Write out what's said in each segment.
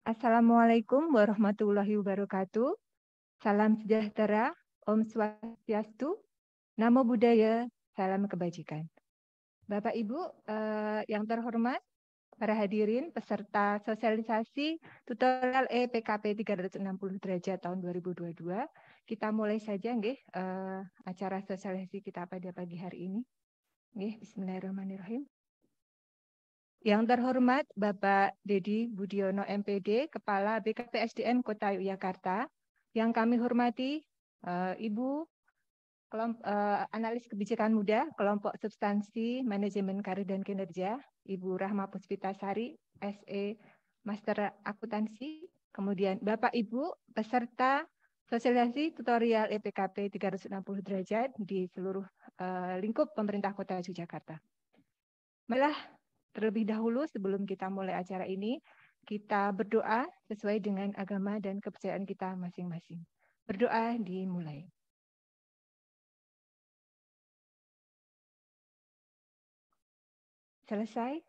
Assalamualaikum warahmatullahi wabarakatuh. Salam sejahtera, Om Swastiastu, Namo Buddhaya, salam kebajikan. Bapak Ibu yang terhormat, para hadirin peserta sosialisasi tutorial EPKP 360 derajat tahun 2022. Kita mulai saja nggih acara sosialisasi kita pada pagi hari ini. Nggih, bismillahirrahmanirrahim. Yang terhormat Bapak Dedi Budiono MPD, Kepala BKP SDM Kota Yogyakarta. Yang kami hormati Ibu Analis Kebijakan Muda, Kelompok Substansi Manajemen Karir dan Kinerja, Ibu Rahma Puspitasari, SE Master Akuntansi. Kemudian Bapak Ibu peserta sosialisasi tutorial EPKP 360 derajat di seluruh lingkup pemerintah Kota Yogyakarta. Marilah terlebih dahulu sebelum kita mulai acara ini, kita berdoa sesuai dengan agama dan kepercayaan kita masing-masing. Berdoa dimulai. Selesai?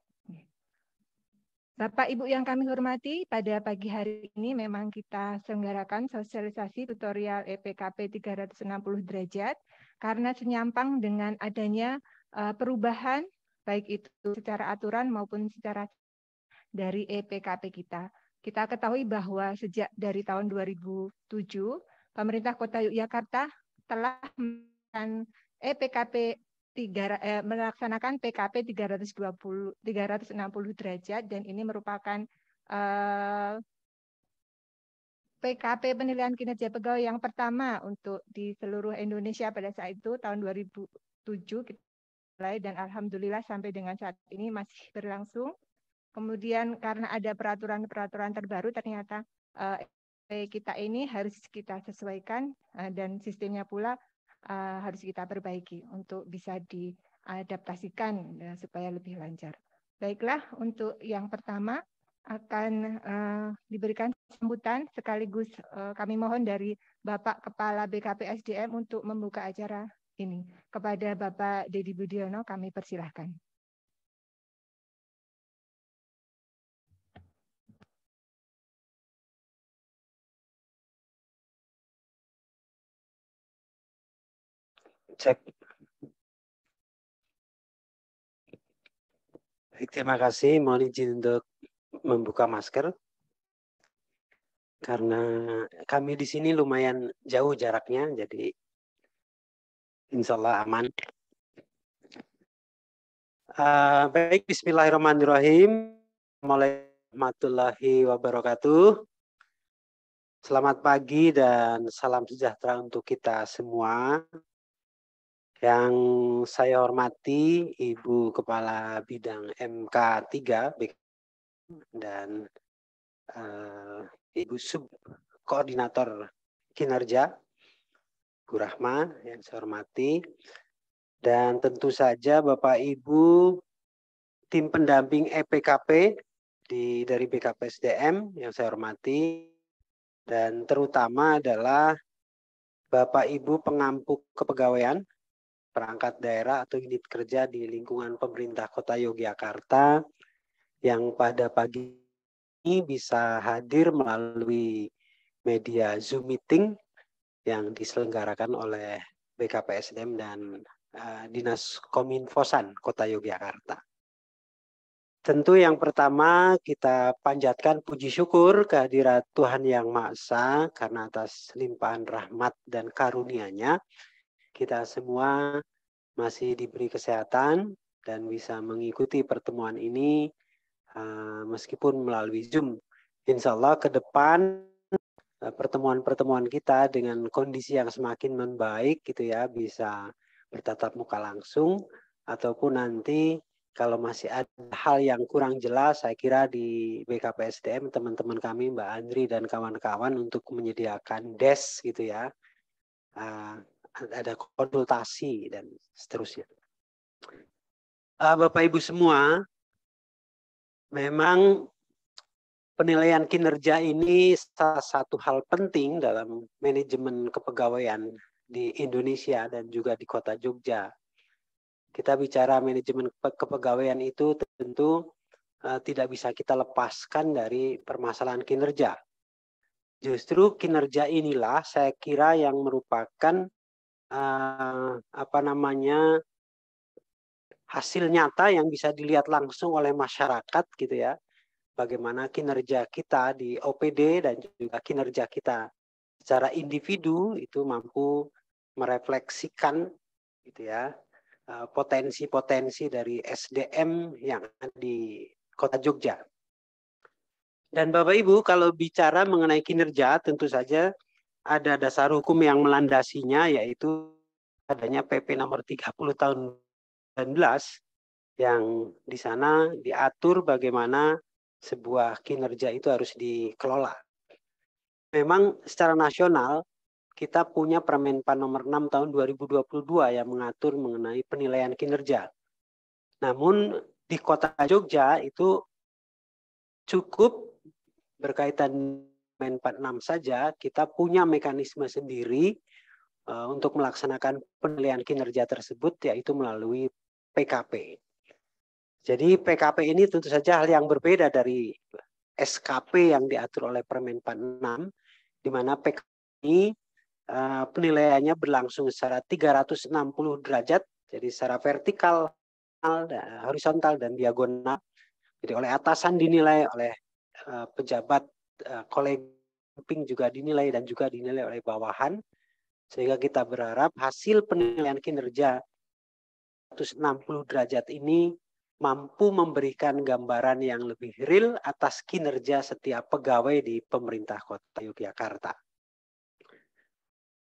Bapak Ibu yang kami hormati, pada pagi hari ini memang kita selenggarakan sosialisasi tutorial EPKP 360 derajat karena senyampang dengan adanya perubahan baik itu secara aturan maupun secara dari EPKP kita. Kita ketahui bahwa sejak dari tahun 2007, pemerintah Kota Yogyakarta telah melaksanakan PKP 360 derajat dan ini merupakan PKP penilaian kinerja pegawai yang pertama untuk di seluruh Indonesia pada saat itu tahun 2007 kita mulai dan alhamdulillah sampai dengan saat ini masih berlangsung. Kemudian karena ada peraturan-peraturan terbaru ternyata kita ini harus kita sesuaikan dan sistemnya pula harus kita perbaiki untuk bisa diadaptasikan supaya lebih lancar. Baiklah, untuk yang pertama akan diberikan sambutan sekaligus kami mohon dari Bapak Kepala BKP SDM untuk membuka acara ini. Kepada Bapak Dedi Budiono kami persilahkan. Cek. Baik, terima kasih. Mohon izin untuk membuka masker. Karena kami di sini lumayan jauh jaraknya, jadi insya Allah aman. Baik, bismillahirrahmanirrahim. Assalamualaikum warahmatullahi wabarakatuh. Selamat pagi dan salam sejahtera untuk kita semua. Yang saya hormati Ibu Kepala Bidang MK3 dan Ibu Subkoordinator Kinerja, Bu Rahma yang saya hormati, dan tentu saja Bapak Ibu tim pendamping EPKP dari BKP SDM yang saya hormati, dan terutama adalah Bapak Ibu pengampu kepegawaian, perangkat daerah atau unit kerja di lingkungan pemerintah Kota Yogyakarta yang pada pagi ini bisa hadir melalui media Zoom meeting yang diselenggarakan oleh BKP SDM dan Dinas Kominfosan Kota Yogyakarta. Tentu yang pertama kita panjatkan puji syukur kehadirat Tuhan Yang Maha Esa karena atas limpahan rahmat dan karunia-Nya kita semua masih diberi kesehatan dan bisa mengikuti pertemuan ini meskipun melalui Zoom. Insya Allah ke depan pertemuan-pertemuan kita dengan kondisi yang semakin membaik gitu ya, bisa bertatap muka langsung, ataupun nanti kalau masih ada hal yang kurang jelas, saya kira di BKP SDM teman-teman kami Mbak Andri dan kawan-kawan untuk menyediakan desk gitu ya, ada konsultasi dan seterusnya. Bapak Ibu semua, memang penilaian kinerja ini salah satu hal penting dalam manajemen kepegawaian di Indonesia dan juga di Kota Jogja. kita bicara manajemen kepegawaian itu tentu tidak bisa kita lepaskan dari permasalahan kinerja. Justru kinerja inilah saya kira yang merupakan hasil nyata yang bisa dilihat langsung oleh masyarakat gitu ya. Bagaimana kinerja kita di OPD dan juga kinerja kita secara individu itu mampu merefleksikan gitu ya potensi-potensi dari SDM yang ada di Kota Jogja. Dan Bapak Ibu, kalau bicara mengenai kinerja, tentu saja ada dasar hukum yang melandasinya, yaitu adanya PP nomor 30 tahun 19 yang di sana diatur bagaimana sebuah kinerja itu harus dikelola. Memang secara nasional kita punya Permenpan nomor 6 tahun 2022 yang mengatur mengenai penilaian kinerja. Namun di Kota Jogja itu cukup berkaitan Permen 46 saja, kita punya mekanisme sendiri untuk melaksanakan penilaian kinerja tersebut, yaitu melalui PKP. Jadi PKP ini tentu saja hal yang berbeda dari SKP yang diatur oleh Permen 46, di mana PKP ini penilaiannya berlangsung secara 360 derajat, jadi secara vertikal, horizontal, dan diagonal. Jadi oleh atasan dinilai, oleh pejabat koleging juga dinilai, dan juga dinilai oleh bawahan, sehingga kita berharap hasil penilaian kinerja 160 derajat ini mampu memberikan gambaran yang lebih real atas kinerja setiap pegawai di pemerintah Kota Yogyakarta.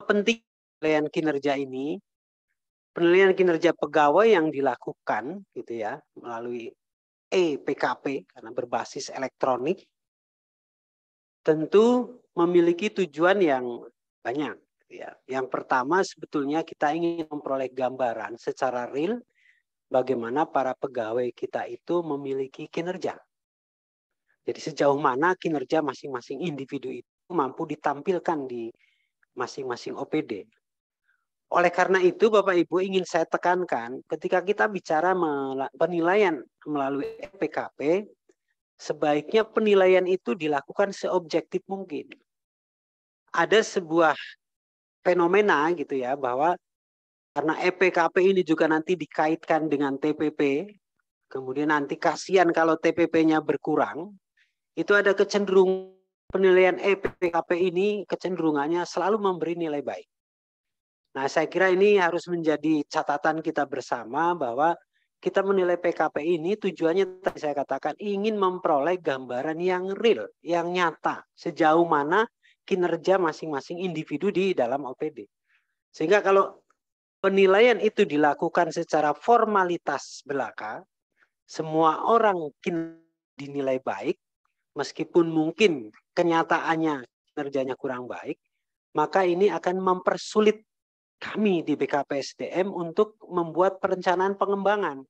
Penting penilaian kinerja ini, penilaian kinerja pegawai yang dilakukan gitu ya melalui PKP karena berbasis elektronik tentu memiliki tujuan yang banyak. Ya. Yang pertama sebetulnya kita ingin memperoleh gambaran secara real bagaimana para pegawai kita itu memiliki kinerja. Jadi sejauh mana kinerja masing-masing individu itu mampu ditampilkan di masing-masing OPD. Oleh karena itu Bapak Ibu ingin saya tekankan ketika kita bicara penilaian melalui PKP, sebaiknya penilaian itu dilakukan seobjektif mungkin. Ada sebuah fenomena gitu ya bahwa karena EPKP ini juga nanti dikaitkan dengan TPP, kemudian nanti kasihan kalau TPP-nya berkurang, itu ada kecenderungan penilaian EPKP ini kecenderungannya selalu memberi nilai baik. Nah, saya kira ini harus menjadi catatan kita bersama bahwa kita menilai PKP ini tujuannya tadi saya katakan ingin memperoleh gambaran yang real, yang nyata, sejauh mana kinerja masing-masing individu di dalam OPD. Sehingga kalau penilaian itu dilakukan secara formalitas belaka, semua orang dinilai baik, meskipun mungkin kenyataannya kinerjanya kurang baik, maka ini akan mempersulit kami di BKPSDM untuk membuat perencanaan pengembangan.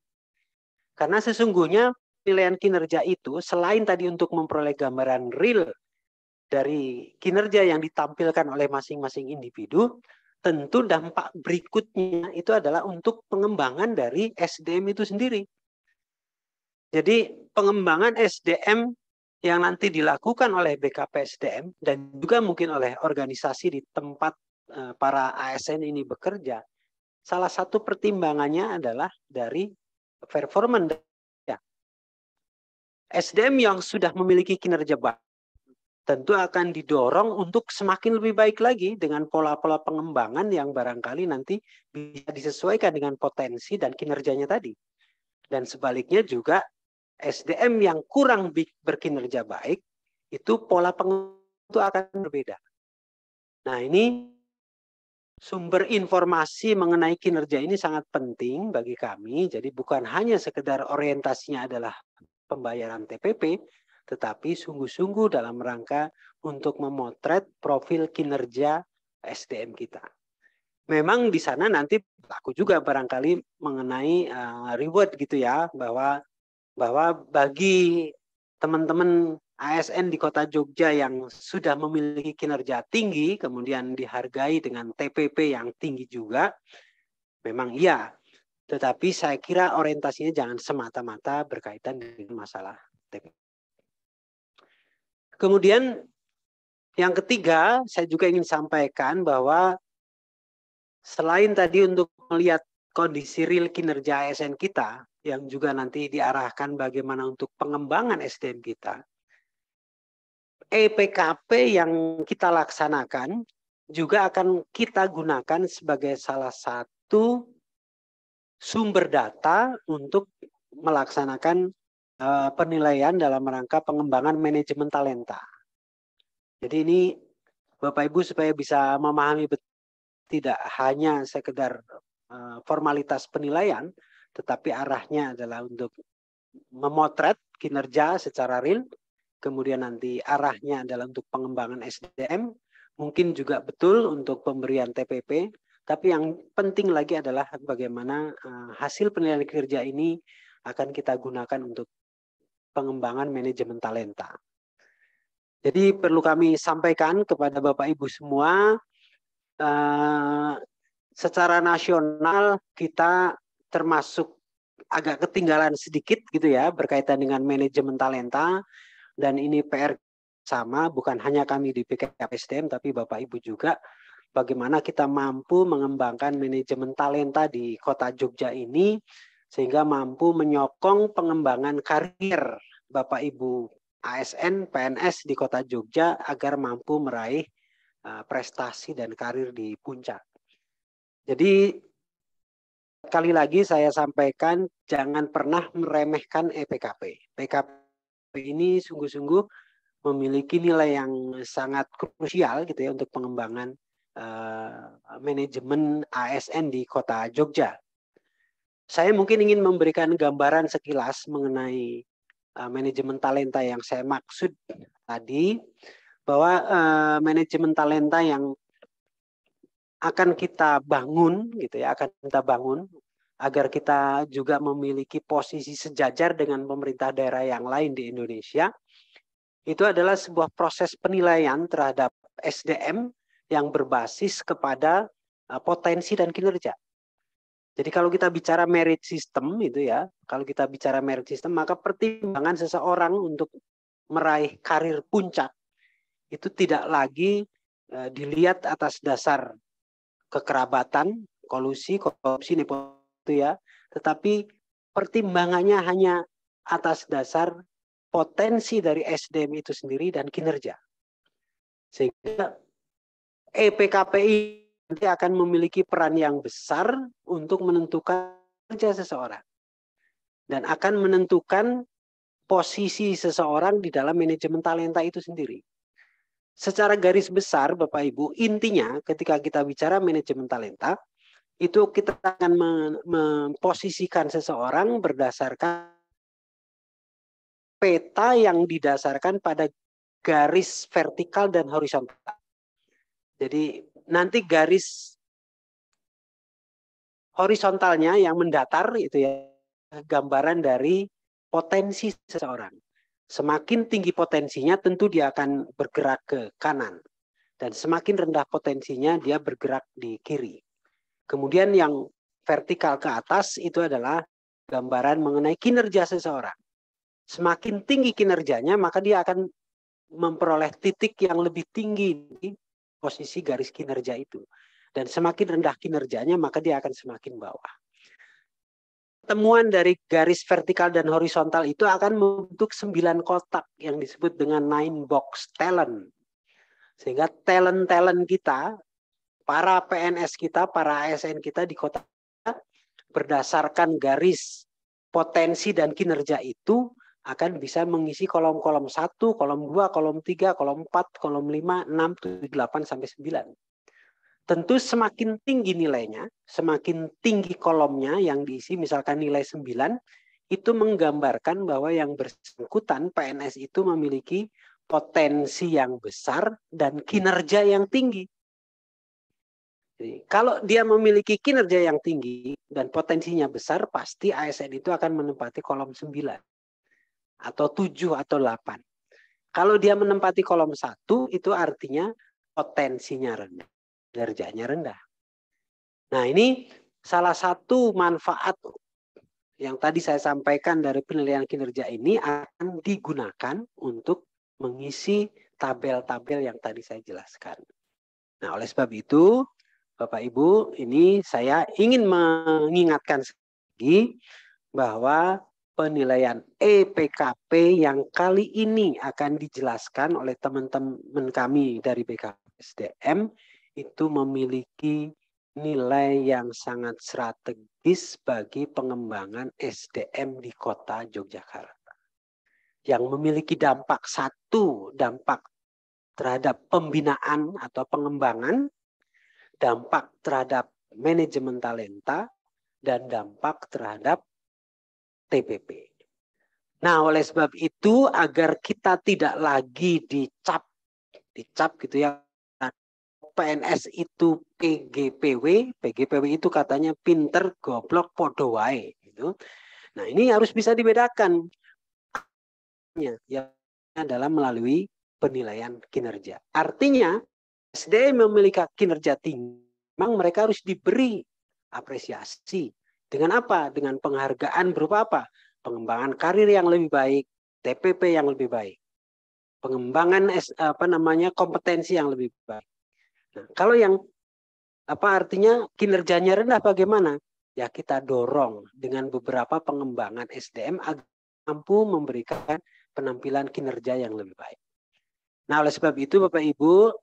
Karena sesungguhnya penilaian kinerja itu selain tadi untuk memperoleh gambaran real dari kinerja yang ditampilkan oleh masing-masing individu, tentu dampak berikutnya itu adalah untuk pengembangan dari SDM itu sendiri. Jadi pengembangan SDM yang nanti dilakukan oleh BKPSDM dan juga mungkin oleh organisasi di tempat para ASN ini bekerja, salah satu pertimbangannya adalah dari performance. SDM yang sudah memiliki kinerja baik tentu akan didorong untuk semakin lebih baik lagi dengan pola-pola pengembangan yang barangkali nanti bisa disesuaikan dengan potensi dan kinerjanya tadi. Dan sebaliknya juga SDM yang kurang berkinerja baik, itu pola pengembangan itu akan berbeda. Nah, ini sumber informasi mengenai kinerja ini sangat penting bagi kami. Jadi bukan hanya sekedar orientasinya adalah pembayaran TPP, tetapi sungguh-sungguh dalam rangka untuk memotret profil kinerja SDM kita. Memang di sana nanti aku juga barangkali mengenai reward gitu ya, bahwa bagi teman-teman ASN di Kota Jogja yang sudah memiliki kinerja tinggi, kemudian dihargai dengan TPP yang tinggi juga, memang iya. Tetapi saya kira orientasinya jangan semata-mata berkaitan dengan masalah TPP. Kemudian yang ketiga, saya juga ingin sampaikan bahwa selain tadi untuk melihat kondisi real kinerja ASN kita, yang juga nanti diarahkan bagaimana untuk pengembangan SDM kita, EPKP yang kita laksanakan juga akan kita gunakan sebagai salah satu sumber data untuk melaksanakan penilaian dalam rangka pengembangan manajemen talenta. Jadi ini Bapak Ibu supaya bisa memahami tidak hanya sekedar formalitas penilaian, tetapi arahnya adalah untuk memotret kinerja secara real, kemudian nanti arahnya adalah untuk pengembangan SDM, mungkin juga betul untuk pemberian TPP, tapi yang penting lagi adalah bagaimana hasil penilaian kinerja ini akan kita gunakan untuk pengembangan manajemen talenta. Jadi perlu kami sampaikan kepada Bapak Ibu semua, secara nasional kita termasuk agak ketinggalan sedikit gitu ya berkaitan dengan manajemen talenta, dan ini PR sama, bukan hanya kami di PKP SDM tapi Bapak Ibu juga, bagaimana kita mampu mengembangkan manajemen talenta di Kota Jogja ini sehingga mampu menyokong pengembangan karir Bapak Ibu ASN, PNS di Kota Jogja agar mampu meraih prestasi dan karir di puncak. Jadi sekali lagi saya sampaikan jangan pernah meremehkan EPKP. PKP ini sungguh-sungguh memiliki nilai yang sangat krusial gitu ya untuk pengembangan manajemen ASN di Kota Jogja. Saya mungkin ingin memberikan gambaran sekilas mengenai manajemen talenta yang saya maksud tadi, bahwa manajemen talenta yang akan kita bangun gitu ya, akan kita bangun agar kita juga memiliki posisi sejajar dengan pemerintah daerah yang lain di Indonesia. Itu adalah sebuah proses penilaian terhadap SDM yang berbasis kepada potensi dan kinerja. Jadi kalau kita bicara merit system itu ya, kalau kita bicara merit system, maka pertimbangan seseorang untuk meraih karir puncak itu tidak lagi dilihat atas dasar kekerabatan, kolusi, korupsi, nepotisme ya, tetapi pertimbangannya hanya atas dasar potensi dari SDM itu sendiri dan kinerja. Sehingga EPKPI nanti akan memiliki peran yang besar untuk menentukan kerja seseorang dan akan menentukan posisi seseorang di dalam manajemen talenta itu sendiri. Secara garis besar Bapak Ibu, intinya ketika kita bicara manajemen talenta, itu kita akan memposisikan seseorang berdasarkan peta yang didasarkan pada garis vertikal dan horizontal. Jadi nanti garis horizontalnya yang mendatar itu ya gambaran dari potensi seseorang. Semakin tinggi potensinya tentu dia akan bergerak ke kanan. Dan semakin rendah potensinya dia bergerak di kiri. Kemudian yang vertikal ke atas itu adalah gambaran mengenai kinerja seseorang. Semakin tinggi kinerjanya maka dia akan memperoleh titik yang lebih tinggi di posisi garis kinerja itu. Dan semakin rendah kinerjanya maka dia akan semakin bawah. Temuan dari garis vertikal dan horizontal itu akan membentuk 9 kotak yang disebut dengan 9 box talent. Sehingga talent-talent kita, para PNS kita, para ASN kita di kota berdasarkan garis potensi dan kinerja itu akan bisa mengisi kolom-kolom 1, kolom 2, kolom 3, kolom 4, kolom 5, 6, 7, 8, sampai 9. Tentu semakin tinggi nilainya, semakin tinggi kolomnya yang diisi, misalkan nilai 9, itu menggambarkan bahwa yang bersangkutan PNS itu memiliki potensi yang besar dan kinerja yang tinggi. Jadi, kalau dia memiliki kinerja yang tinggi dan potensinya besar, pasti ASN itu akan menempati kolom 9 atau 7 atau 8. Kalau dia menempati kolom 1, itu artinya potensinya rendah, kinerjanya rendah. Nah, ini salah satu manfaat yang tadi saya sampaikan dari penilaian kinerja ini akan digunakan untuk mengisi tabel-tabel yang tadi saya jelaskan. Nah, oleh sebab itu, Bapak Ibu, ini saya ingin mengingatkan lagi bahwa penilaian EPKP yang kali ini akan dijelaskan oleh teman-teman kami dari BKPSDM itu memiliki nilai yang sangat strategis bagi pengembangan SDM di Kota Yogyakarta. Yang memiliki dampak terhadap pembinaan atau pengembangan, dampak terhadap manajemen talenta, dan dampak terhadap TPP. Nah, oleh sebab itu agar kita tidak lagi dicap gitu ya, PNS itu PGPW itu katanya pinter, goblok, podo wae gitu. Nah, ini harus bisa dibedakan ya adalah melalui penilaian kinerja. Artinya SDM memiliki kinerja tinggi, memang mereka harus diberi apresiasi. Dengan apa? Dengan penghargaan berupa apa? Pengembangan karir yang lebih baik, TPP yang lebih baik, pengembangan kompetensi yang lebih baik. Nah, kalau yang artinya kinerjanya rendah bagaimana? Ya kita dorong dengan beberapa pengembangan SDM agar mampu memberikan penampilan kinerja yang lebih baik. Nah, oleh sebab itu Bapak Ibu,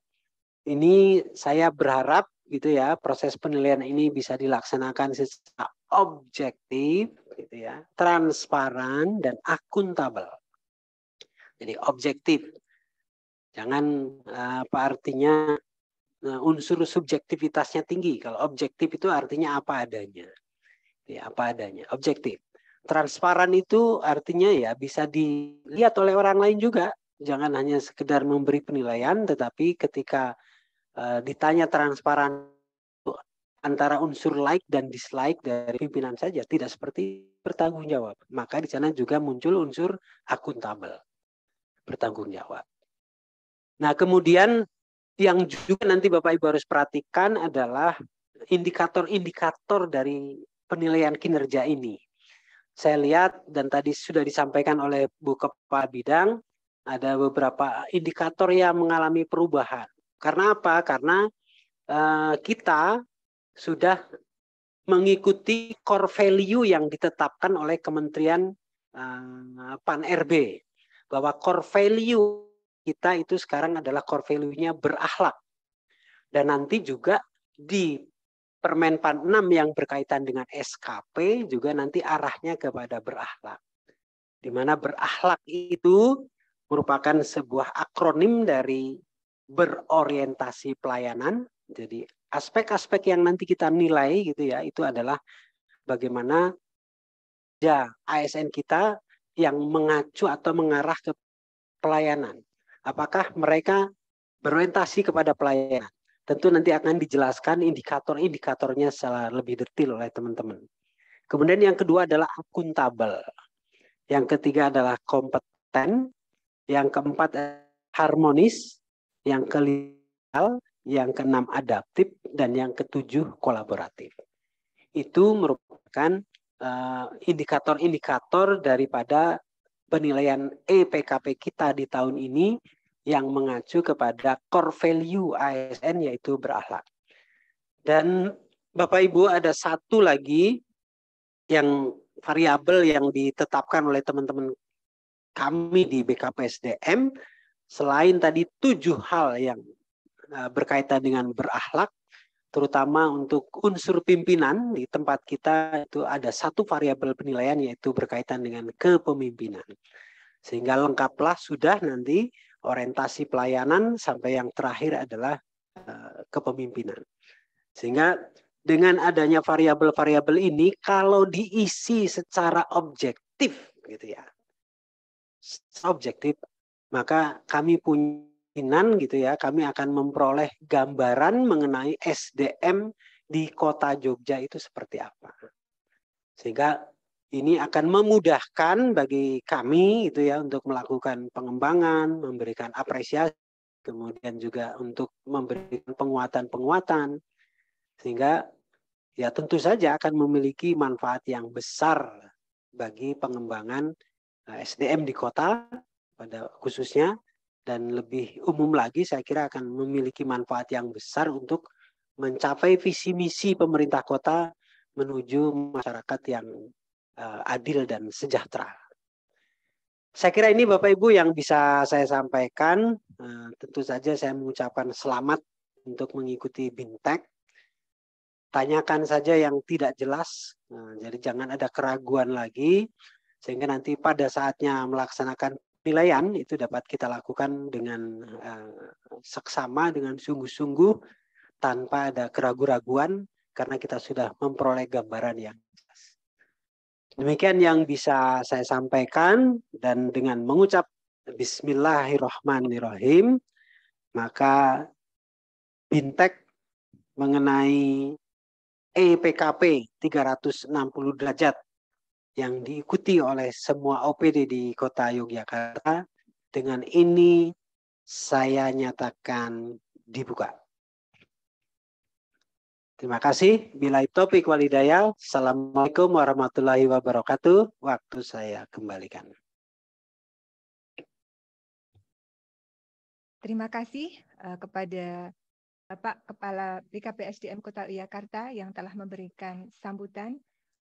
ini saya berharap gitu ya, proses penilaian ini bisa dilaksanakan secara objektif gitu ya, transparan dan akuntabel. Jadi objektif. Jangan artinya unsur subjektivitasnya tinggi. Kalau objektif itu artinya apa adanya. Ya, apa adanya, objektif. Transparan itu artinya ya bisa dilihat oleh orang lain juga. Jangan hanya sekedar memberi penilaian, tetapi ketika ditanya transparan antara unsur like dan dislike dari pimpinan saja, tidak seperti bertanggung jawab. Maka di sana juga muncul unsur akuntabel, bertanggung jawab. Nah, kemudian yang juga nanti Bapak Ibu harus perhatikan adalah indikator-indikator dari penilaian kinerja ini. Saya lihat dan tadi sudah disampaikan oleh Bu Kepala Bidang, ada beberapa indikator yang mengalami perubahan. Karena apa? Karena kita sudah mengikuti core value yang ditetapkan oleh Kementerian Pan-RB. Bahwa core value kita itu sekarang adalah core value-nya berakhlak. Dan nanti juga di Permen Pan 6 yang berkaitan dengan SKP juga nanti arahnya kepada berakhlak. Di mana berakhlak itu merupakan sebuah akronim dari berorientasi pelayanan. Jadi aspek-aspek yang nanti kita nilai gitu ya, itu adalah bagaimana ya ASN kita yang mengacu atau mengarah ke pelayanan. Apakah mereka berorientasi kepada pelayanan? Tentu nanti akan dijelaskan indikator-indikatornya secara lebih detail oleh teman-teman. Kemudian yang kedua adalah akuntabel. Yang ketiga adalah kompeten. Yang keempat harmonis. Yang kelima, yang keenam adaptif, dan yang ketujuh kolaboratif. Itu merupakan indikator-indikator daripada penilaian EPKP kita di tahun ini yang mengacu kepada core value ASN yaitu berakhlak. Dan Bapak Ibu ada satu lagi yang variabel yang ditetapkan oleh teman-teman kami di BKPSDM selain tadi 7 hal yang berkaitan dengan berakhlak, terutama untuk unsur pimpinan di tempat kita itu ada satu variabel penilaian yaitu berkaitan dengan kepemimpinan. Sehingga lengkaplah sudah nanti orientasi pelayanan sampai yang terakhir adalah kepemimpinan. Sehingga dengan adanya variabel-variabel ini kalau diisi secara objektif gitu ya. Objektif, maka kami punya gitu ya, kami akan memperoleh gambaran mengenai SDM di Kota Jogja itu seperti apa. Sehingga ini akan memudahkan bagi kami gitu ya untuk melakukan pengembangan, memberikan apresiasi, kemudian juga untuk memberikan penguatan-penguatan. Sehingga ya tentu saja akan memiliki manfaat yang besar bagi pengembangan SDM di kota pada khususnya, dan lebih umum lagi saya kira akan memiliki manfaat yang besar untuk mencapai visi misi pemerintah kota menuju masyarakat yang adil dan sejahtera. Saya kira ini Bapak Ibu yang bisa saya sampaikan. Tentu saja saya mengucapkan selamat untuk mengikuti BINTEK. Tanyakan saja yang tidak jelas, jadi jangan ada keraguan lagi, sehingga nanti pada saatnya melaksanakan penilaian itu dapat kita lakukan dengan seksama, dengan sungguh-sungguh, tanpa ada keraguan-raguan, karena kita sudah memperoleh gambaran yang jelas. Demikian yang bisa saya sampaikan, dan dengan mengucap Bismillahirrahmanirrahim, maka BINTEK mengenai EPKP 360 derajat yang diikuti oleh semua OPD di Kota Yogyakarta, dengan ini saya nyatakan dibuka. Terima kasih. Billahi taufiq wal hidayah. Assalamualaikum warahmatullahi wabarakatuh. Waktu saya kembalikan. Terima kasih kepada Bapak Kepala BKP SDM Kota Yogyakarta yang telah memberikan sambutan.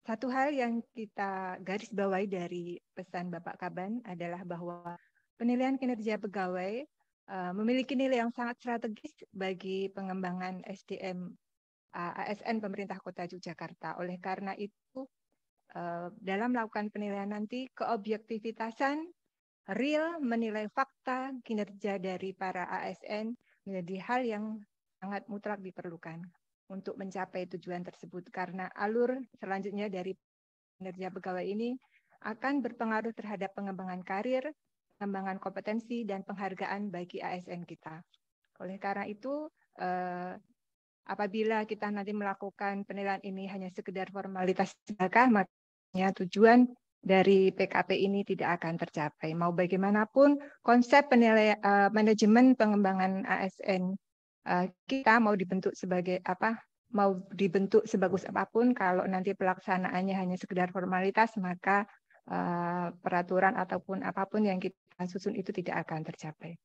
Satu hal yang kita garis bawahi dari pesan Bapak Kaban adalah bahwa penilaian kinerja pegawai memiliki nilai yang sangat strategis bagi pengembangan SDM ASN pemerintah Kota Yogyakarta. Oleh karena itu, dalam melakukan penilaian nanti, keobjektivitasan real menilai fakta kinerja dari para ASN menjadi hal yang sangat mutlak diperlukan untuk mencapai tujuan tersebut, karena alur selanjutnya dari kinerja pegawai ini akan berpengaruh terhadap pengembangan karir, pengembangan kompetensi, dan penghargaan bagi ASN kita. Oleh karena itu, apabila kita nanti melakukan penilaian ini hanya sekedar formalitas belaka, makanya tujuan dari PKP ini tidak akan tercapai. Mau bagaimanapun konsep penilaian manajemen pengembangan ASN kita mau dibentuk sebagai apa, mau dibentuk sebagus apapun, kalau nanti pelaksanaannya hanya sekedar formalitas, maka peraturan ataupun apapun yang kita susun itu tidak akan tercapai.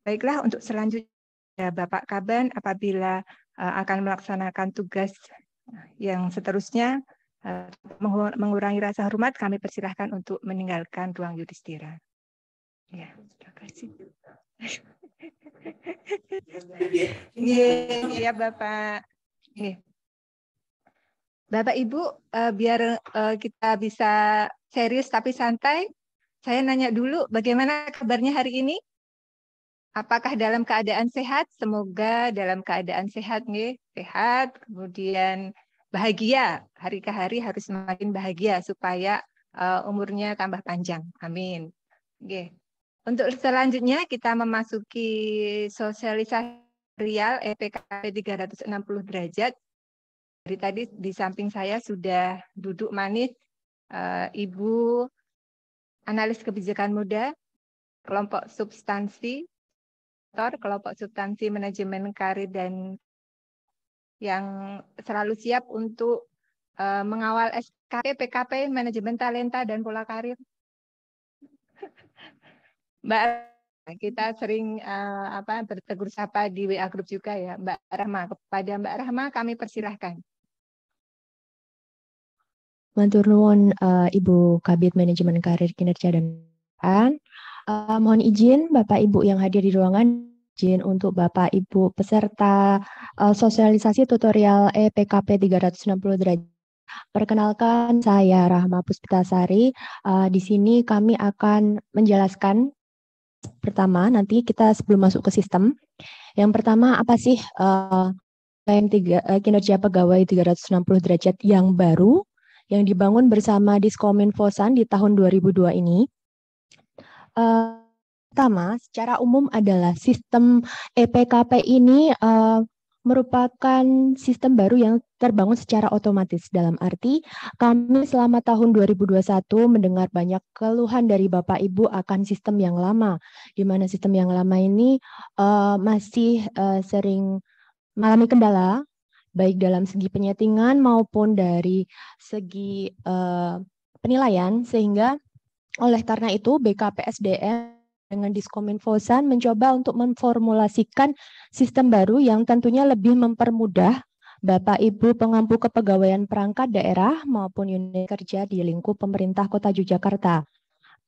Baiklah, untuk selanjutnya Bapak Kaban apabila akan melaksanakan tugas yang seterusnya, mengurangi rasa hormat, kami persilahkan untuk meninggalkan ruang yudhistira. Ya, terima kasih. Iya Bapak. Bapak Ibu, biar kita bisa serius tapi santai, saya nanya dulu bagaimana kabarnya hari ini? Apakah dalam keadaan sehat? Semoga dalam keadaan sehat, sehat, kemudian bahagia. Hari ke hari harus semakin bahagia supaya umurnya tambah panjang. Amin. Untuk selanjutnya kita memasuki sosialisasi real EPKP 360 derajat. Dari tadi di samping saya sudah duduk manis Ibu analis kebijakan muda, kelompok substansi manajemen karir, dan yang selalu siap untuk mengawal SKP, PKP, manajemen talenta, dan pola karir. Mbak, kita sering bertegur sapa di WA Group juga ya, Mbak Rahma. Kepada Mbak Rahma kami persilahkan. Matur nuwun Ibu Kabid Manajemen Karir Kinerja dan mohon izin Bapak Ibu yang hadir di ruangan, izin untuk Bapak Ibu peserta sosialisasi tutorial EPKP 360 derajat. Perkenalkan, saya Rahma Puspitasari. Di sini kami akan menjelaskan pertama, nanti kita sebelum masuk ke sistem. Yang pertama, apa sih kinerja pegawai 360 derajat yang baru yang dibangun bersama Diskominfosan di tahun 2002 ini? Pertama, secara umum adalah sistem EPKP ini merupakan sistem baru yang terbangun secara otomatis. Dalam arti, kami selama tahun 2021 mendengar banyak keluhan dari Bapak Ibu akan sistem yang lama, di mana sistem yang lama ini masih sering mengalami kendala, baik dalam segi penyetingan maupun dari segi penilaian, sehingga oleh karena itu BKPSDM dengan Diskominfosan mencoba untuk memformulasikan sistem baru yang tentunya lebih mempermudah Bapak Ibu pengampu kepegawaian perangkat daerah maupun unit kerja di lingkup pemerintah Kota Yogyakarta.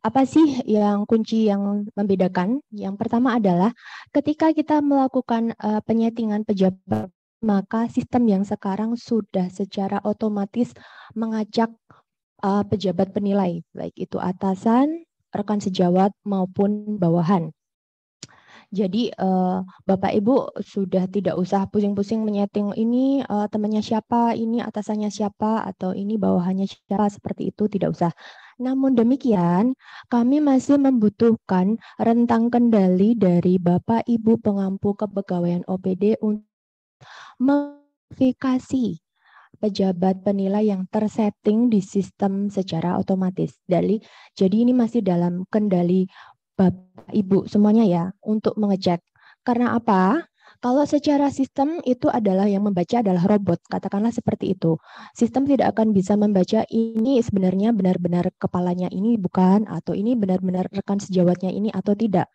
Apa sih yang kunci yang membedakan? Yang pertama adalah ketika kita melakukan penyetingan pejabat, maka sistem yang sekarang sudah secara otomatis mengajak pejabat penilai, baik itu atasan, rekan sejawat maupun bawahan. Jadi Bapak Ibu sudah tidak usah pusing-pusing menyeting ini temannya siapa, ini atasannya siapa, atau ini bawahannya siapa, seperti itu tidak usah. Namun demikian, kami masih membutuhkan rentang kendali dari Bapak Ibu pengampu kepegawaian OPD untuk memverifikasi pejabat penilai yang tersetting di sistem secara otomatis. Jadi ini masih dalam kendali Bapak Ibu semuanya ya untuk mengecek. Karena apa? Kalau secara sistem itu adalah yang membaca adalah robot, katakanlah seperti itu. Sistem tidak akan bisa membaca ini sebenarnya benar-benar kepalanya ini bukan, atau ini benar-benar rekan sejawatnya ini atau tidak.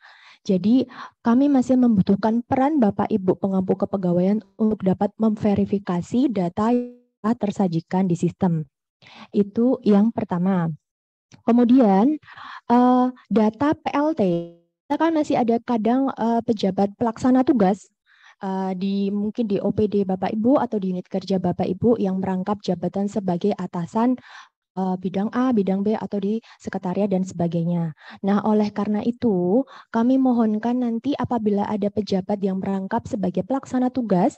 Jadi kami masih membutuhkan peran Bapak Ibu pengampu kepegawaian untuk dapat memverifikasi data yang tersajikan di sistem. Itu yang pertama. Kemudian data PLT, kita kan masih ada kadang pejabat pelaksana tugas mungkin di OPD Bapak Ibu atau di unit kerja Bapak Ibu yang merangkap jabatan sebagai atasan bidang A, bidang B, atau di sekretariat dan sebagainya. Nah, oleh karena itu, kami mohonkan nanti apabila ada pejabat yang merangkap sebagai pelaksana tugas,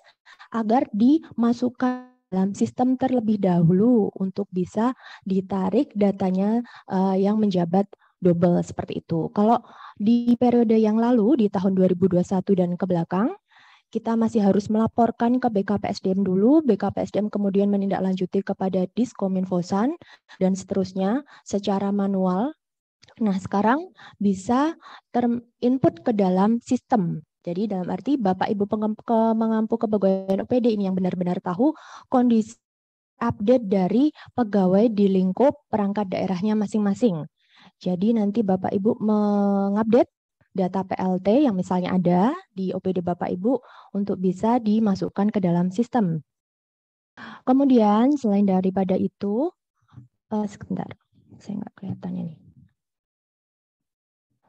agar dimasukkan dalam sistem terlebih dahulu untuk bisa ditarik datanya yang menjabat double seperti itu. Kalau di periode yang lalu, di tahun 2021 dan ke belakang, kita masih harus melaporkan ke BKPSDM dulu, BKPSDM kemudian menindaklanjuti kepada Diskominfosan, dan seterusnya secara manual. Nah, sekarang bisa terinput ke dalam sistem. Jadi dalam arti Bapak Ibu pengampu kepegawaian OPD ini yang benar-benar tahu kondisi update dari pegawai di lingkup perangkat daerahnya masing-masing. Jadi nanti Bapak Ibu mengupdate data PLT yang misalnya ada di OPD Bapak Ibu untuk bisa dimasukkan ke dalam sistem. Kemudian selain daripada itu, sebentar, saya nggak kelihatan ini.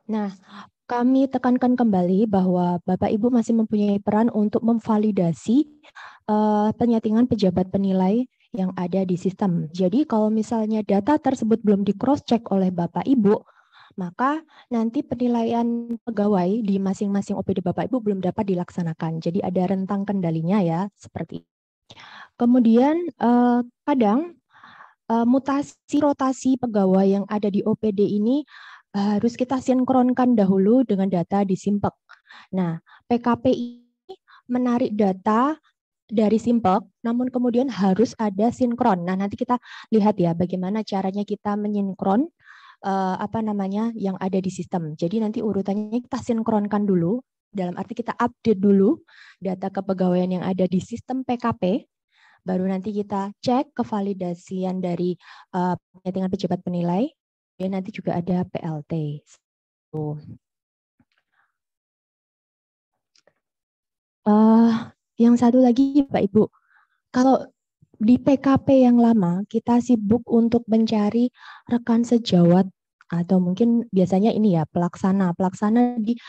Nah, kami tekankan kembali bahwa Bapak Ibu masih mempunyai peran untuk memvalidasi penyetingan pejabat penilai yang ada di sistem. Jadi kalau misalnya data tersebut belum di cross check oleh Bapak Ibu, maka nanti penilaian pegawai di masing-masing OPD Bapak Ibu belum dapat dilaksanakan. Jadi ada rentang kendalinya ya, seperti itu. Kemudian kadang mutasi rotasi pegawai yang ada di OPD ini harus kita sinkronkan dahulu dengan data di Simpek. Nah, PKP ini menarik data dari Simpek, namun kemudian harus ada sinkron. Nah, nanti kita lihat ya bagaimana caranya kita menyinkron yang ada di sistem. Jadi nanti urutannya kita sinkronkan dulu, dalam arti kita update dulu data kepegawaian yang ada di sistem PKP, baru nanti kita cek kevalidasian dari penyetingan pejabat penilai, dan nanti juga ada PLT. Yang satu lagi Pak Ibu, kalau di PKP yang lama kita sibuk untuk mencari rekan sejawat atau mungkin biasanya ini ya pelaksana di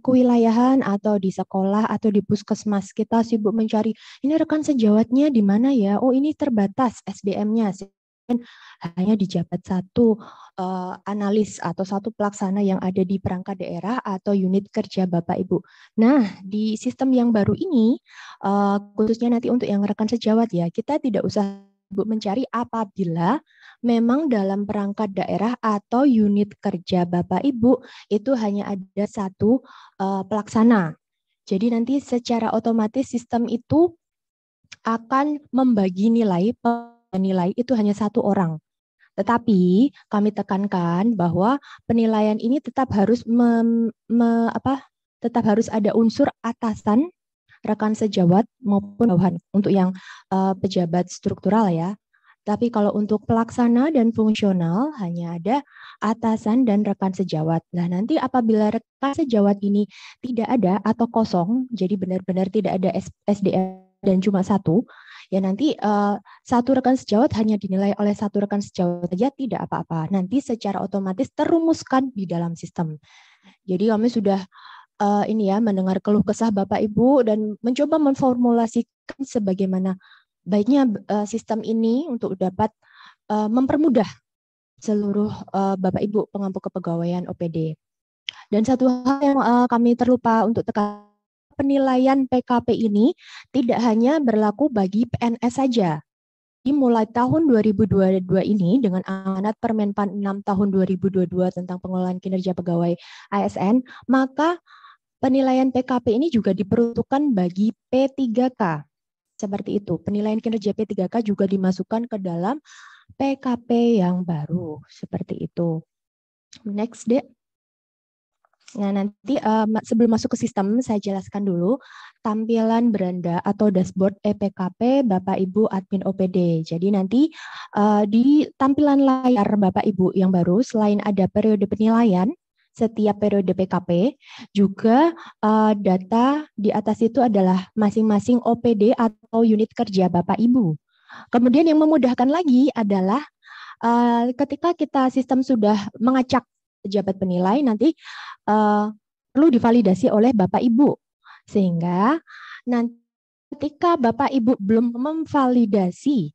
kewilayahan atau di sekolah atau di puskesmas, kita sibuk mencari ini rekan sejawatnya di mana ya, oh ini terbatas SDM-nya, hanya dijabat satu analis atau satu pelaksana yang ada di perangkat daerah atau unit kerja Bapak Ibu. Nah, di sistem yang baru ini, khususnya nanti untuk yang rekan sejawat ya, kita tidak usah mencari apabila memang dalam perangkat daerah atau unit kerja Bapak Ibu itu hanya ada satu pelaksana. Jadi nanti secara otomatis sistem itu akan membagi nilai itu hanya satu orang. Tetapi kami tekankan bahwa penilaian ini tetap harus tetap harus ada unsur atasan, rekan sejawat maupun bawahan untuk yang pejabat struktural ya. Tapi kalau untuk pelaksana dan fungsional hanya ada atasan dan rekan sejawat. Nah, nanti apabila rekan sejawat ini tidak ada atau kosong, jadi benar-benar tidak ada SDM dan cuma satu, ya nanti satu rekan sejawat hanya dinilai oleh satu rekan sejawat saja tidak apa-apa. Nanti secara otomatis terumuskan di dalam sistem. Jadi kami sudah ini ya mendengar keluh kesah Bapak Ibu dan mencoba memformulasikan sebagaimana baiknya sistem ini untuk dapat mempermudah seluruh Bapak Ibu pengampu kepegawaian OPD. Dan satu hal yang kami terlupa untuk tekan, penilaian PKP ini tidak hanya berlaku bagi PNS saja. Mulai tahun 2022 ini dengan amanat Permenpan 6 tahun 2022 tentang pengelolaan kinerja pegawai ASN, maka penilaian PKP ini juga diperuntukkan bagi P3K. Seperti itu, penilaian kinerja P3K juga dimasukkan ke dalam PKP yang baru. Seperti itu. Next, Dek. Nah, nanti sebelum masuk ke sistem, saya jelaskan dulu tampilan beranda atau dashboard EPKP Bapak Ibu admin OPD. Jadi nanti di tampilan layar Bapak Ibu yang baru, selain ada periode penilaian, setiap periode PKP, juga data di atas itu adalah masing-masing OPD atau unit kerja Bapak Ibu. Kemudian yang memudahkan lagi adalah ketika kita sistem sudah mengacak pejabat penilai, nanti perlu divalidasi oleh Bapak Ibu. Sehingga nanti ketika Bapak Ibu belum memvalidasi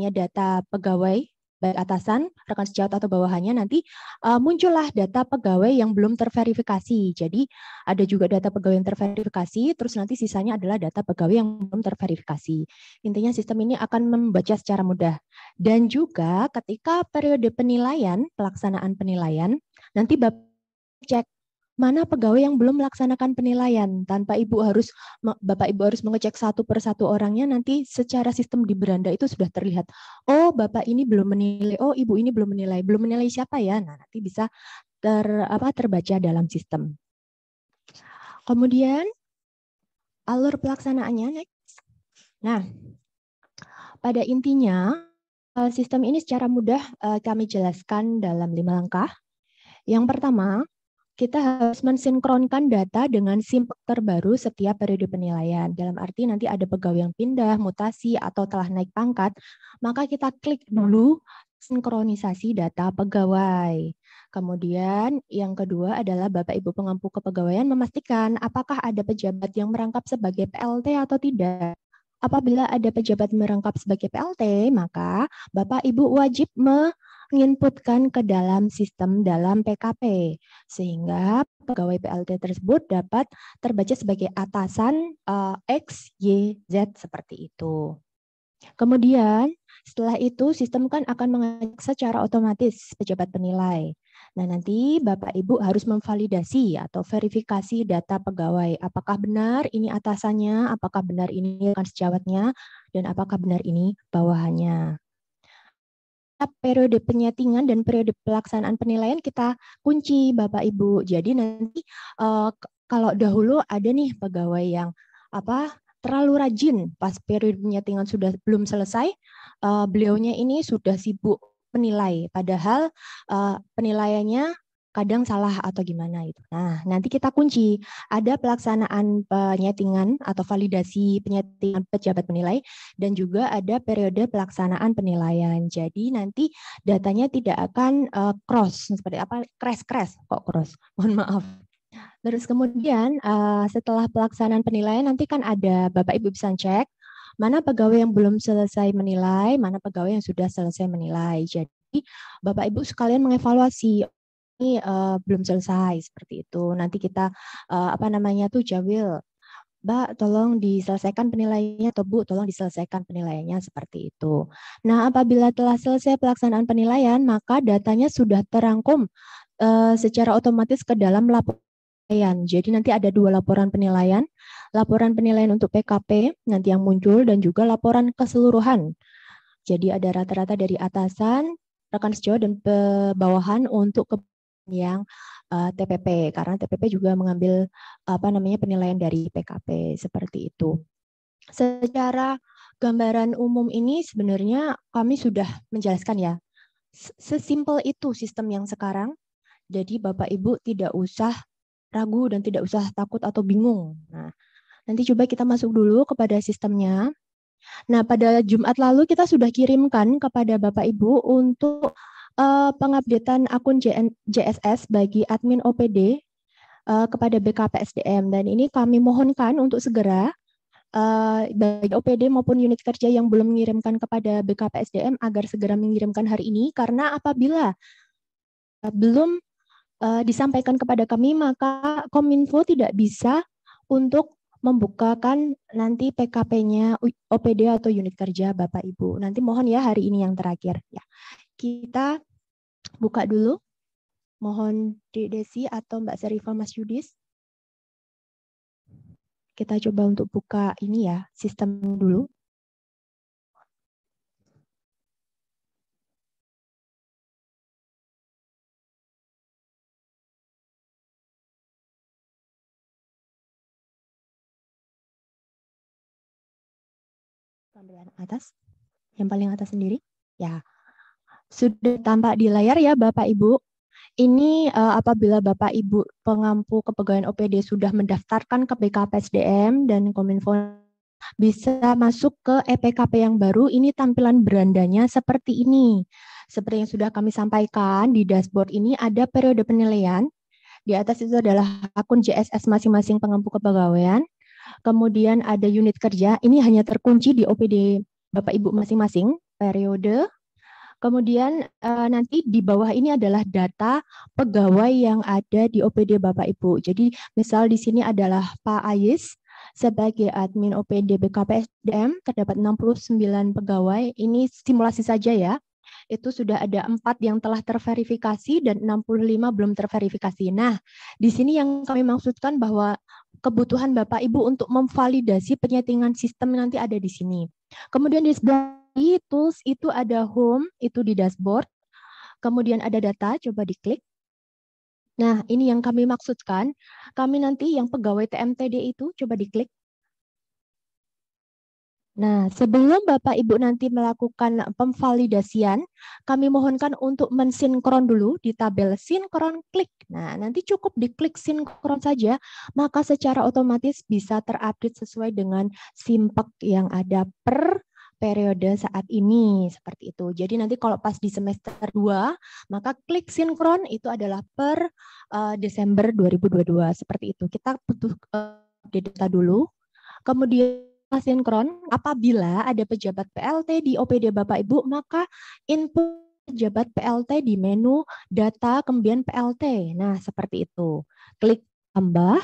data pegawai, baik atasan, rekan sejawat atau bawahannya, nanti muncullah data pegawai yang belum terverifikasi. Jadi ada juga data pegawai yang terverifikasi, terus nanti sisanya adalah data pegawai yang belum terverifikasi. Intinya sistem ini akan membaca secara mudah. Dan juga ketika periode penilaian, pelaksanaan penilaian, nanti Bapak cek mana pegawai yang belum melaksanakan penilaian. Tanpa Bapak Ibu harus mengecek satu persatu orangnya, nanti secara sistem di beranda itu sudah terlihat. Oh, Bapak ini belum menilai, oh Ibu ini belum menilai. Belum menilai siapa ya? Nah, nanti bisa terbaca dalam sistem. Kemudian alur pelaksanaannya next. Nah, pada intinya sistem ini secara mudah kami jelaskan dalam 5 langkah. Yang pertama, kita harus mensinkronkan data dengan SIMPEK terbaru setiap periode penilaian. Dalam arti nanti ada pegawai yang pindah, mutasi, atau telah naik pangkat, maka kita klik dulu sinkronisasi data pegawai. Kemudian yang kedua adalah Bapak Ibu pengampu kepegawaian memastikan apakah ada pejabat yang merangkap sebagai PLT atau tidak. Apabila ada pejabat merangkap sebagai PLT, maka Bapak Ibu wajib menginputkan ke dalam sistem dalam PKP, sehingga pegawai PLT tersebut dapat terbaca sebagai atasan X, Y, Z seperti itu. Kemudian setelah itu sistem kan akan mengecek secara otomatis pejabat penilai. Nah, nanti Bapak Ibu harus memvalidasi atau verifikasi data pegawai. Apakah benar ini atasannya, apakah benar ini rekan sejawatnya, dan apakah benar ini bawahannya. Periode penyetingan dan periode pelaksanaan penilaian kita kunci Bapak Ibu. Jadi nanti kalau dahulu ada nih pegawai yang terlalu rajin pas periode penyetingan sudah belum selesai, beliaunya ini sudah sibuk penilai, padahal penilaiannya kadang salah atau gimana itu. Nah, nanti kita kunci ada pelaksanaan penyetingan atau validasi penyetingan pejabat penilai dan juga ada periode pelaksanaan penilaian. Jadi nanti datanya tidak akan cross seperti crash kok cross. Mohon maaf. Terus kemudian setelah pelaksanaan penilaian nanti kan ada Bapak Ibu bisa cek mana pegawai yang belum selesai menilai, mana pegawai yang sudah selesai menilai. Jadi Bapak Ibu sekalian mengevaluasi ini belum selesai seperti itu. Nanti kita Jawil, Mbak tolong diselesaikan penilaiannya atau Bu tolong diselesaikan penilaiannya seperti itu. Nah, apabila telah selesai pelaksanaan penilaian, maka datanya sudah terangkum secara otomatis ke dalam laporan. Jadi nanti ada 2 laporan penilaian untuk PKP nanti yang muncul dan juga laporan keseluruhan. Jadi ada rata-rata dari atasan, rekan sejawat dan bawahan untuk yang TPP, karena TPP juga mengambil penilaian dari PKP seperti itu. Secara gambaran umum ini sebenarnya kami sudah menjelaskan ya. Sesimpel itu sistem yang sekarang. Jadi Bapak Ibu tidak usah ragu dan tidak usah takut atau bingung. Nah, nanti coba kita masuk dulu kepada sistemnya. Nah, pada Jumat lalu kita sudah kirimkan kepada Bapak Ibu untuk pengupdatean akun JSS bagi admin OPD kepada BKPSDM, dan ini kami mohonkan untuk segera bagi OPD maupun unit kerja yang belum mengirimkan kepada BKPSDM agar segera mengirimkan hari ini, karena apabila belum disampaikan kepada kami maka Kominfo tidak bisa untuk membukakan nanti PKP-nya OPD atau unit kerja Bapak Ibu. Nanti mohon ya hari ini yang terakhir ya. Kita buka dulu. Mohon Dek Desi atau Mbak Serifah Mas Yudis. Kita coba untuk buka ini ya, sistem dulu. Tampilan atas, yang paling atas sendiri. Ya, sudah tampak di layar ya Bapak Ibu. Ini apabila Bapak Ibu pengampu kepegawaian OPD sudah mendaftarkan ke BKPSDM dan Kominfo bisa masuk ke EPKP yang baru, ini tampilan berandanya seperti ini. Seperti yang sudah kami sampaikan, di dashboard ini ada periode penilaian. Di atas itu adalah akun JSS masing-masing pengampu kepegawaian. Kemudian ada unit kerja, ini hanya terkunci di OPD Bapak Ibu masing-masing, periode. Kemudian nanti di bawah ini adalah data pegawai yang ada di OPD Bapak Ibu. Jadi misal di sini adalah Pak Ayis sebagai admin OPD BKPSDM, terdapat 69 pegawai. Ini simulasi saja ya. Itu sudah ada 4 yang telah terverifikasi dan 65 belum terverifikasi. Nah, di sini yang kami maksudkan bahwa kebutuhan Bapak Ibu untuk memvalidasi penyetingan sistem nanti ada di sini. Kemudian di sebelah tools itu ada home, itu di dashboard. Kemudian ada data, coba diklik. Nah, ini yang kami maksudkan. Kami nanti yang pegawai TMTD itu, coba diklik. Nah, sebelum Bapak Ibu nanti melakukan pemvalidasian, kami mohonkan untuk mensinkron dulu di tabel sinkron klik. Nah, nanti cukup diklik sinkron saja, maka secara otomatis bisa terupdate sesuai dengan simpek yang ada per periode saat ini, seperti itu. Jadi nanti kalau pas di semester 2, maka klik sinkron itu adalah per Desember 2022, seperti itu. Kita butuh update data dulu. Kemudian sinkron, apabila ada pejabat PLT di OPD Bapak Ibu, maka input pejabat PLT di menu data kemudian PLT. Nah, seperti itu. Klik tambah.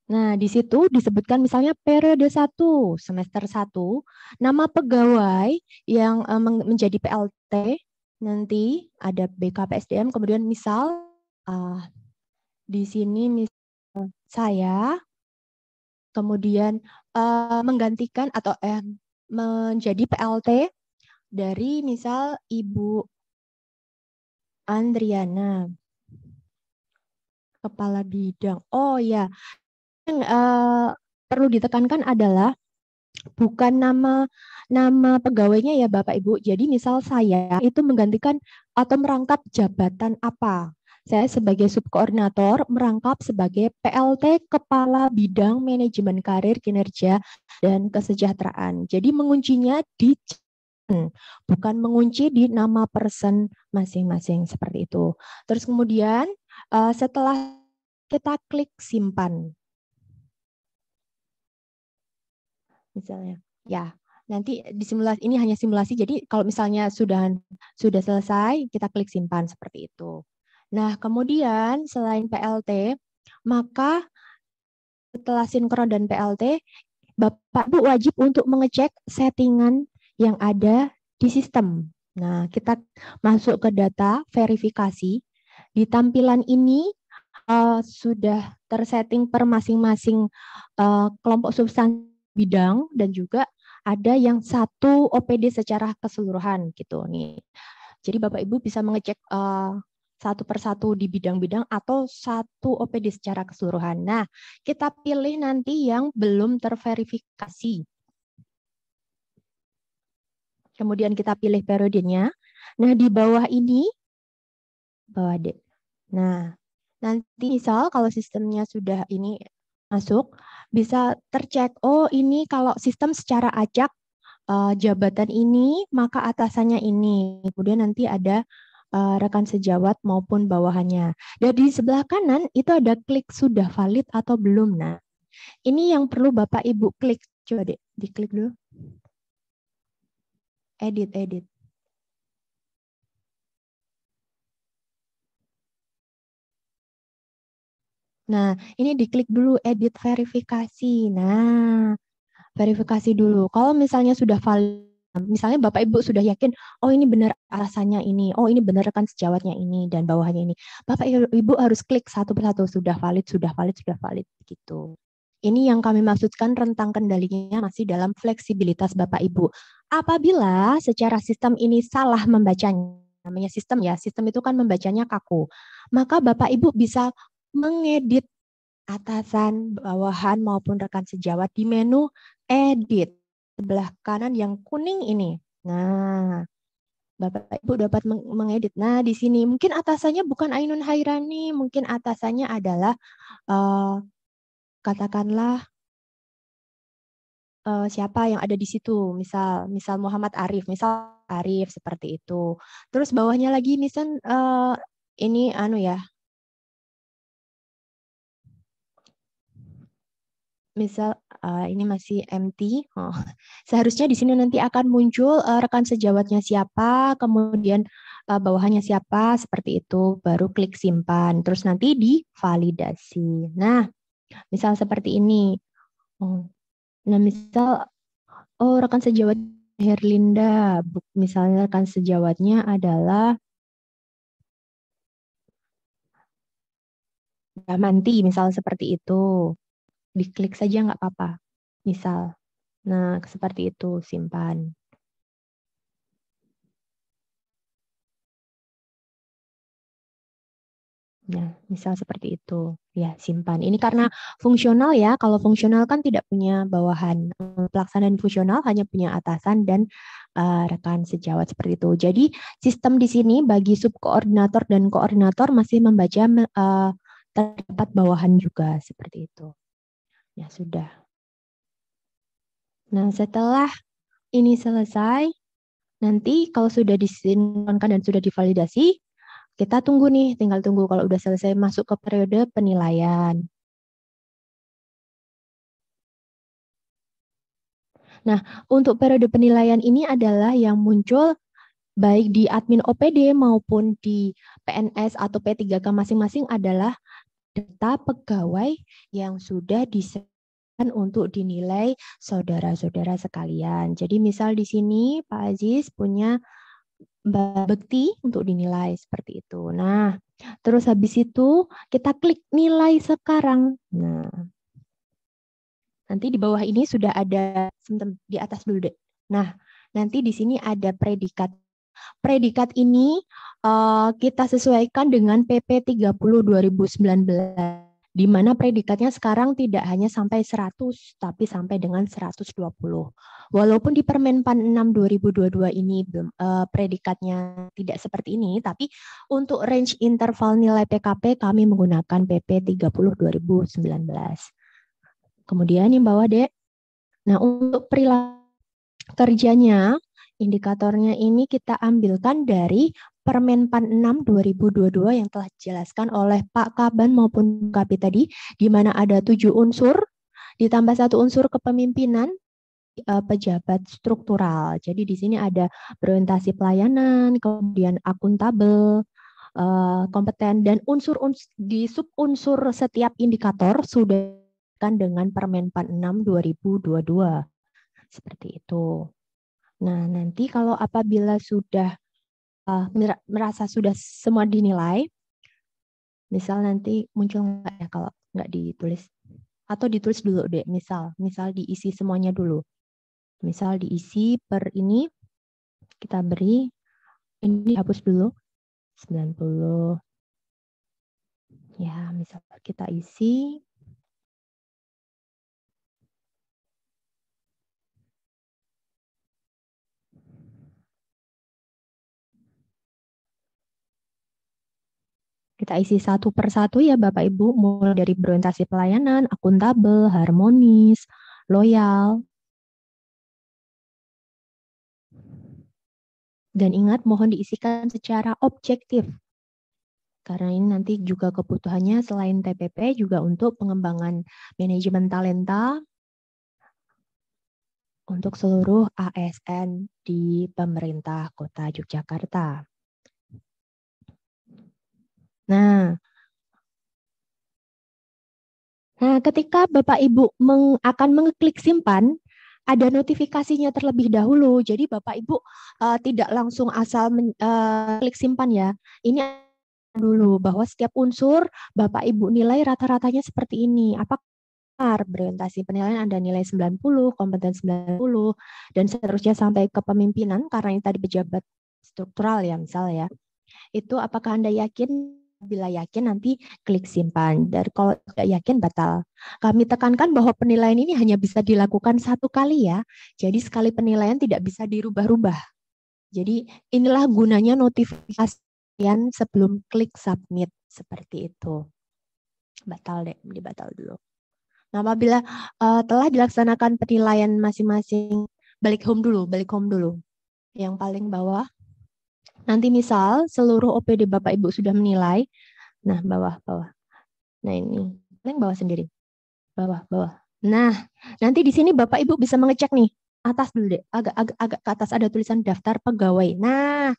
Nah, di situ disebutkan misalnya periode 1, semester 1, nama pegawai yang menjadi PLT, nanti ada BKPSDM, kemudian misal di sini misal saya, kemudian menggantikan atau menjadi PLT dari misal Ibu Andriana, kepala bidang. Oh ya, yang perlu ditekankan adalah bukan nama pegawainya ya Bapak Ibu. Jadi misal saya itu menggantikan atau merangkap jabatan apa? Saya sebagai subkoordinator merangkap sebagai PLT Kepala Bidang Manajemen Karir, Kinerja, dan Kesejahteraan. Jadi menguncinya di bukan mengunci di nama person masing-masing seperti itu. Terus kemudian setelah kita klik simpan, misalnya, ya nanti di simulasi ini hanya simulasi. Jadi kalau misalnya sudah selesai, kita klik simpan seperti itu. Nah, kemudian selain PLT, maka setelah sinkron dan PLT, Bapak Ibu wajib untuk mengecek settingan yang ada di sistem. Nah, kita masuk ke data verifikasi. Di tampilan ini sudah tersetting per masing-masing kelompok substansi bidang dan juga ada yang satu OPD secara keseluruhan gitu nih. Jadi Bapak Ibu bisa mengecek satu persatu di bidang-bidang atau satu OPD secara keseluruhan. Nah, kita pilih nanti yang belum terverifikasi. Kemudian kita pilih periodenya. Nah, di bawah ini, bawah D. Nah, nanti misal kalau sistemnya sudah ini masuk, bisa tercek, oh ini kalau sistem secara acak, jabatan ini, maka atasannya ini. Kemudian nanti ada rekan sejawat maupun bawahannya. Dan di sebelah kanan itu ada klik sudah valid atau belum. Nah, ini yang perlu Bapak Ibu klik. Coba deh, diklik dulu. Edit. Nah, ini diklik dulu edit verifikasi. Nah, verifikasi dulu. Kalau misalnya sudah valid, misalnya Bapak Ibu sudah yakin, oh ini benar alasannya ini, oh ini benar rekan sejawatnya ini, dan bawahannya ini. Bapak Ibu harus klik satu persatu, sudah valid, gitu. Ini yang kami maksudkan rentang kendalinya masih dalam fleksibilitas Bapak Ibu. Apabila secara sistem ini salah membacanya, namanya sistem ya, sistem itu kan membacanya kaku, maka Bapak Ibu bisa mengedit atasan, bawahan maupun rekan sejawat di menu edit sebelah kanan yang kuning ini. Nah, Bapak Ibu dapat mengedit. Nah, di sini mungkin atasannya bukan Ainun Hairani, mungkin atasannya adalah katakanlah siapa yang ada di situ, misal Muhammad Arif, misal Arif seperti itu. Terus bawahnya lagi misal ini misal ini masih empty. Seharusnya di sini nanti akan muncul rekan sejawatnya siapa, kemudian bawahannya siapa, seperti itu. Baru klik simpan, terus nanti divalidasi. Nah, misal seperti ini. Nah, misal rekan sejawat Herlinda, misalnya rekan sejawatnya adalah Damanti, misal seperti itu. Diklik saja nggak apa-apa, misal. Nah, seperti itu, simpan. Nah, misal seperti itu. Ya, simpan. Ini karena fungsional ya. Kalau fungsional kan tidak punya bawahan. Pelaksanaan fungsional hanya punya atasan dan rekan sejawat seperti itu. Jadi, sistem di sini bagi subkoordinator dan koordinator masih membaca terdapat bawahan juga seperti itu. Ya, sudah. Nah, setelah ini selesai, nanti kalau sudah disinkronkan dan sudah divalidasi, kita tunggu nih, tinggal tunggu kalau udah selesai masuk ke periode penilaian. Nah, untuk periode penilaian ini adalah yang muncul baik di admin OPD maupun di PNS atau P3K masing-masing adalah data pegawai yang sudah disediakan untuk dinilai saudara-saudara sekalian. Jadi misal di sini Pak Aziz punya Mbak Bekti untuk dinilai seperti itu. Nah, terus habis itu kita klik nilai sekarang. Nah, nanti di bawah ini sudah ada, di atas dulu deh. Nah, nanti di sini ada predikat. Predikat ini kita sesuaikan dengan PP 30 2019. Di mana predikatnya sekarang tidak hanya sampai 100, tapi sampai dengan 120. Walaupun di Permenpan 6 2022 ini predikatnya tidak seperti ini, tapi untuk range interval nilai PKP kami menggunakan PP 30 2019. Kemudian yang bawah, Dek. Nah, untuk perilaku kerjanya, indikatornya ini kita ambilkan dari Permenpan 6 2022 yang telah dijelaskan oleh Pak Kaban maupun Kapi tadi, di mana ada 7 unsur, ditambah 1 unsur kepemimpinan pejabat struktural. Jadi di sini ada berorientasi pelayanan, kemudian akuntabel, kompeten, dan unsur-unsur di sub-unsur setiap indikator sudah dengan Permenpan 6 2022. Seperti itu. Nah, nanti kalau apabila sudah merasa sudah semua dinilai, misal nanti muncul nggak ya kalau nggak ditulis? Atau ditulis dulu deh, misal diisi semuanya dulu. Misal diisi per ini, kita beri, ini hapus dulu, 90, Ya, misalnya kita isi. Kita isi satu persatu ya Bapak Ibu, mulai dari berorientasi pelayanan, akuntabel, harmonis, loyal. Dan ingat mohon diisikan secara objektif. Karena ini nanti juga kebutuhannya selain TPP juga untuk pengembangan manajemen talenta untuk seluruh ASN di pemerintah Kota Yogyakarta. Nah, ketika Bapak Ibu akan mengeklik simpan, ada notifikasinya terlebih dahulu. Jadi Bapak Ibu tidak langsung asal klik simpan ya. Ini dulu bahwa setiap unsur Bapak Ibu nilai rata-ratanya seperti ini. Apakah berorientasi penilaian Anda nilai 90, kompeten 90, dan seterusnya sampai ke pemimpinan, karena ini tadi pejabat struktural ya misalnya ya. Itu apakah Anda yakin? Bila yakin nanti klik simpan. Dan kalau tidak yakin batal. Kami tekankan bahwa penilaian ini hanya bisa dilakukan satu kali ya. Jadi sekali penilaian tidak bisa dirubah-rubah. Jadi inilah gunanya notifikasi sebelum klik submit seperti itu. Batal deh, dibatal dulu. Nah, apabila telah dilaksanakan penilaian masing-masing, balik home dulu. Yang paling bawah. Nanti misal seluruh OPD Bapak Ibu sudah menilai, nah bawah. Nah ini, paling bawah sendiri. Bawah. Nah, nanti di sini Bapak Ibu bisa mengecek nih, atas dulu deh, agak ke atas ada tulisan daftar pegawai. Nah,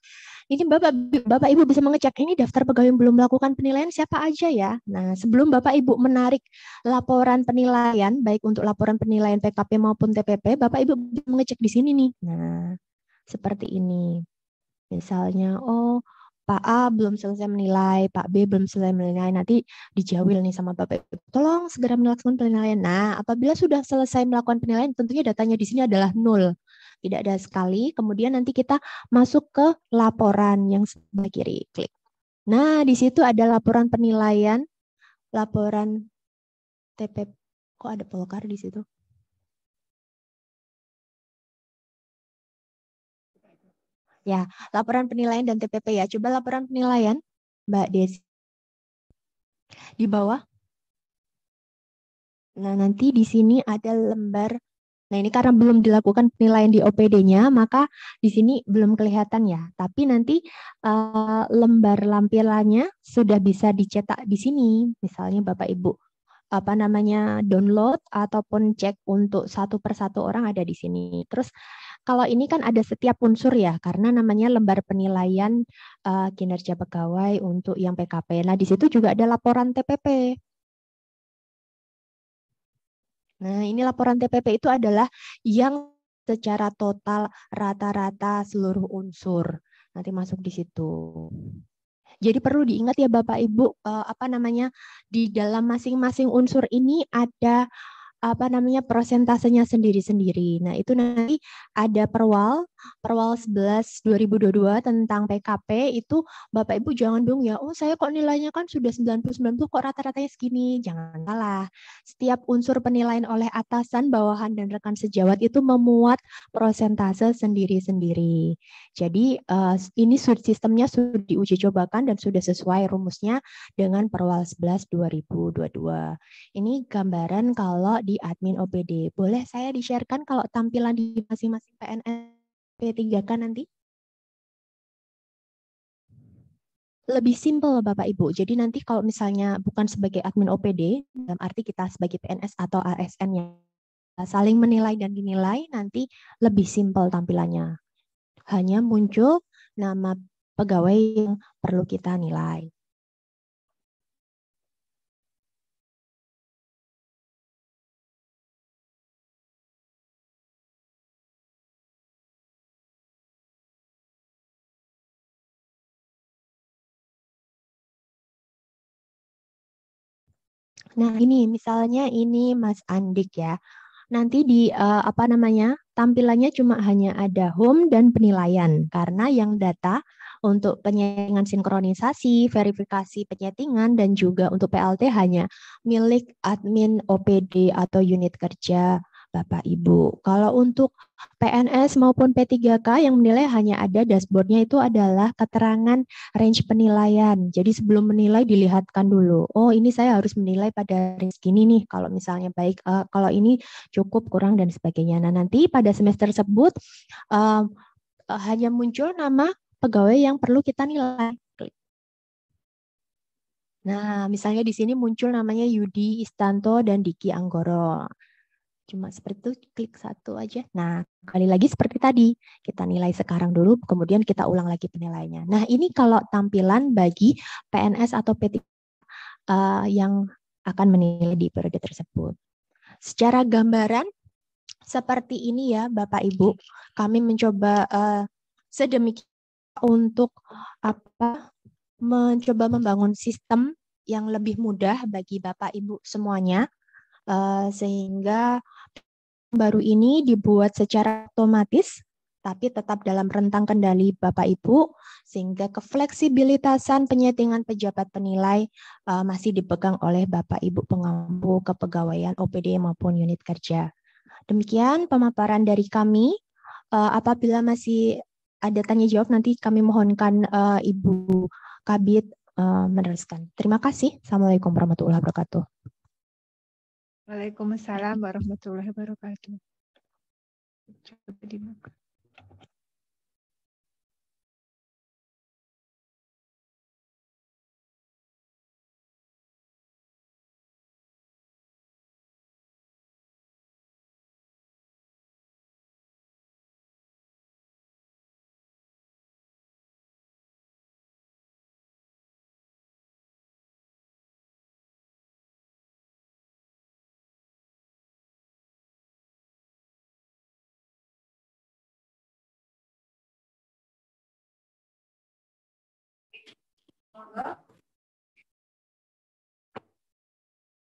ini Bapak Ibu bisa mengecek ini daftar pegawai yang belum melakukan penilaian siapa aja ya. Nah, sebelum Bapak Ibu menarik laporan penilaian, baik untuk laporan penilaian PKP maupun TPP, Bapak Ibu bisa mengecek di sini nih. Nah, seperti ini. Misalnya, oh Pak A belum selesai menilai, Pak B belum selesai menilai, nanti dijawil nih sama Bapak Ibu. Tolong segera melakukan penilaian. Nah, apabila sudah selesai melakukan penilaian, tentunya datanya di sini adalah 0. Tidak ada sekali, kemudian nanti kita masuk ke laporan yang sebelah kiri, klik. Nah, di situ ada laporan penilaian, laporan TPP. Kok ada polkar di situ? Ya, laporan penilaian dan TPP ya. Coba laporan penilaian, Mbak Desi. Di bawah. Nah, nanti di sini ada lembar. Nah, ini karena belum dilakukan penilaian di OPD-nya, maka di sini belum kelihatan ya. Tapi nanti lembar lampirannya sudah bisa dicetak di sini. Misalnya Bapak Ibu download ataupun cek untuk satu persatu orang ada di sini. Terus kalau ini kan ada setiap unsur ya, karena namanya lembar penilaian kinerja pegawai untuk yang PKP. Nah, di situ juga ada laporan TPP. Nah, ini laporan TPP itu adalah yang secara total rata-rata seluruh unsur. Nanti masuk di situ. Jadi perlu diingat ya Bapak Ibu, di dalam masing-masing unsur ini ada prosentasenya sendiri-sendiri. Nah, itu nanti ada Perwal 11 2022 tentang PKP itu Bapak Ibu jangan dong ya, oh saya kok nilainya kan sudah 90 kok rata-ratanya segini. Jangan salah. Setiap unsur penilaian oleh atasan, bawahan dan rekan sejawat itu memuat prosentase sendiri-sendiri. Jadi ini sistemnya sudah diuji cobakan dan sudah sesuai rumusnya dengan Perwal 11 2022. Ini gambaran kalau di admin OPD. Boleh saya di-sharekan kalau tampilan di masing-masing PNS P3K nanti? Lebih simpel Bapak Ibu. Jadi nanti kalau misalnya bukan sebagai admin OPD, dalam arti kita sebagai PNS atau ASN yang saling menilai dan dinilai, nanti lebih simpel tampilannya. Hanya muncul nama pegawai yang perlu kita nilai. Nah, ini misalnya ini Mas Andik ya. nanti di tampilannya cuma hanya ada home dan penilaian karena yang data untuk penyetingan sinkronisasi, verifikasi penyetingan dan juga untuk PLT hanya milik admin OPD atau unit kerja Bapak Ibu. Kalau untuk PNS maupun P3K yang menilai hanya ada dashboardnya itu adalah keterangan range penilaian. Jadi sebelum menilai dilihatkan dulu. Oh ini saya harus menilai pada range gini nih. Kalau misalnya baik, kalau ini cukup kurang dan sebagainya. Nah nanti pada semester tersebut hanya muncul nama pegawai yang perlu kita nilai. Nah misalnya di sini muncul namanya Yudi Istanto dan Diki Anggoro. Cuma seperti itu, klik satu aja. Nah, kali lagi seperti tadi, kita nilai sekarang dulu, kemudian kita ulang lagi penilaiannya. Nah, ini kalau tampilan bagi PNS atau P3 yang akan menilai di periode tersebut. Secara gambaran, seperti ini ya Bapak Ibu, kami mencoba sedemikian untuk mencoba membangun sistem yang lebih mudah bagi Bapak Ibu semuanya, sehingga baru ini dibuat secara otomatis, tapi tetap dalam rentang kendali Bapak Ibu, sehingga kefleksibilitasan penyetingan pejabat penilai masih dipegang oleh Bapak Ibu pengampu kepegawaian OPD maupun unit kerja. Demikian pemaparan dari kami. Apabila masih ada tanya jawab, nanti kami mohonkan Ibu Kabid meneruskan. Terima kasih. Assalamualaikum warahmatullahi wabarakatuh. Waalaikumsalam warahmatullahi wabarakatuh. Coba dibuka.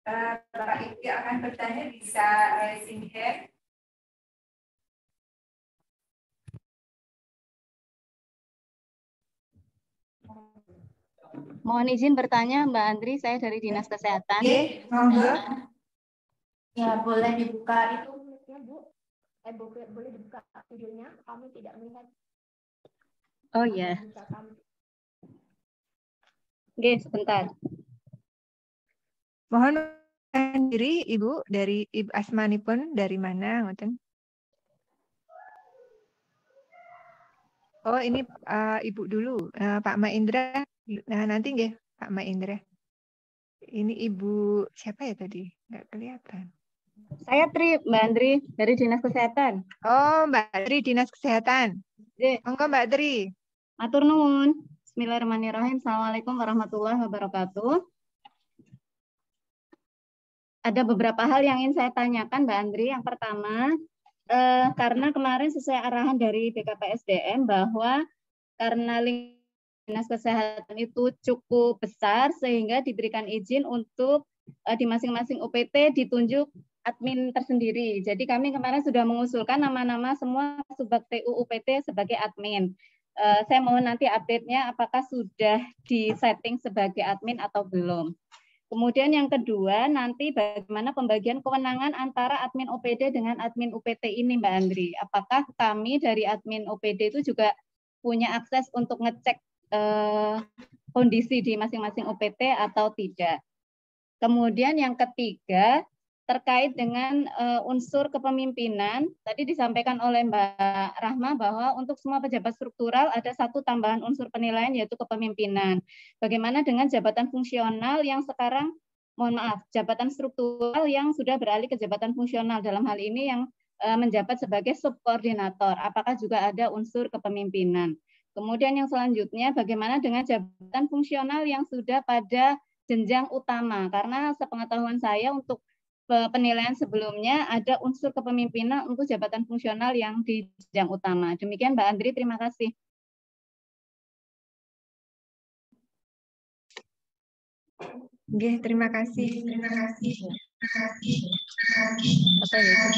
Bapak Ibu yang akan bertanya bisa raising hand. Mohon izin bertanya Mbak Andri, saya dari Dinas Kesehatan. Ya, boleh dibuka itu ya, Bu. Boleh dibuka videonya, kami tidak melihat. Oh ya. Oke, sebentar. Mohon diri Ibu dari Ibu Asmanipun dari mana ngoten? Oh, ini Ibu dulu. Pak Maindra. Nah, nanti nggih, Pak Maindra. Ini Ibu siapa ya tadi? Nggak kelihatan. Saya Mbak Andri dari Dinas Kesehatan. Oh, Mbak Tri Dinas Kesehatan. Monggo Mbak Tri. Matur nuwun. Bismillahirrahmanirrahim. Assalamualaikum warahmatullahi wabarakatuh. Ada beberapa hal yang ingin saya tanyakan Mbak Andri. Yang pertama, karena kemarin sesuai arahan dari BKPSDM bahwa karena Dinas Kesehatan itu cukup besar sehingga diberikan izin untuk di masing-masing UPT ditunjuk admin tersendiri. Jadi kami kemarin sudah mengusulkan nama-nama semua Subag TU UPT sebagai admin. Saya mohon nanti update-nya apakah sudah disetting sebagai admin atau belum. Kemudian yang kedua, nanti bagaimana pembagian kewenangan antara admin OPD dengan admin UPT ini Mbak Andri. Apakah kami dari admin OPD itu juga punya akses untuk ngecek kondisi di masing-masing UPT atau tidak. Kemudian yang ketiga, terkait dengan unsur kepemimpinan, tadi disampaikan oleh Mbak Rahma bahwa untuk semua pejabat struktural ada satu tambahan unsur penilaian yaitu kepemimpinan. Bagaimana dengan jabatan fungsional yang sekarang, mohon maaf, jabatan struktural yang sudah beralih ke jabatan fungsional, dalam hal ini yang menjabat sebagai subkoordinator, apakah juga ada unsur kepemimpinan? Kemudian yang selanjutnya, bagaimana dengan jabatan fungsional yang sudah pada jenjang utama? Karena sepengetahuan saya untuk penilaian sebelumnya ada unsur kepemimpinan untuk jabatan fungsional yang di jenjang utama. Demikian Mbak Andri, terima kasih. Oke, terima kasih. Terima kasih. Apa ya itu?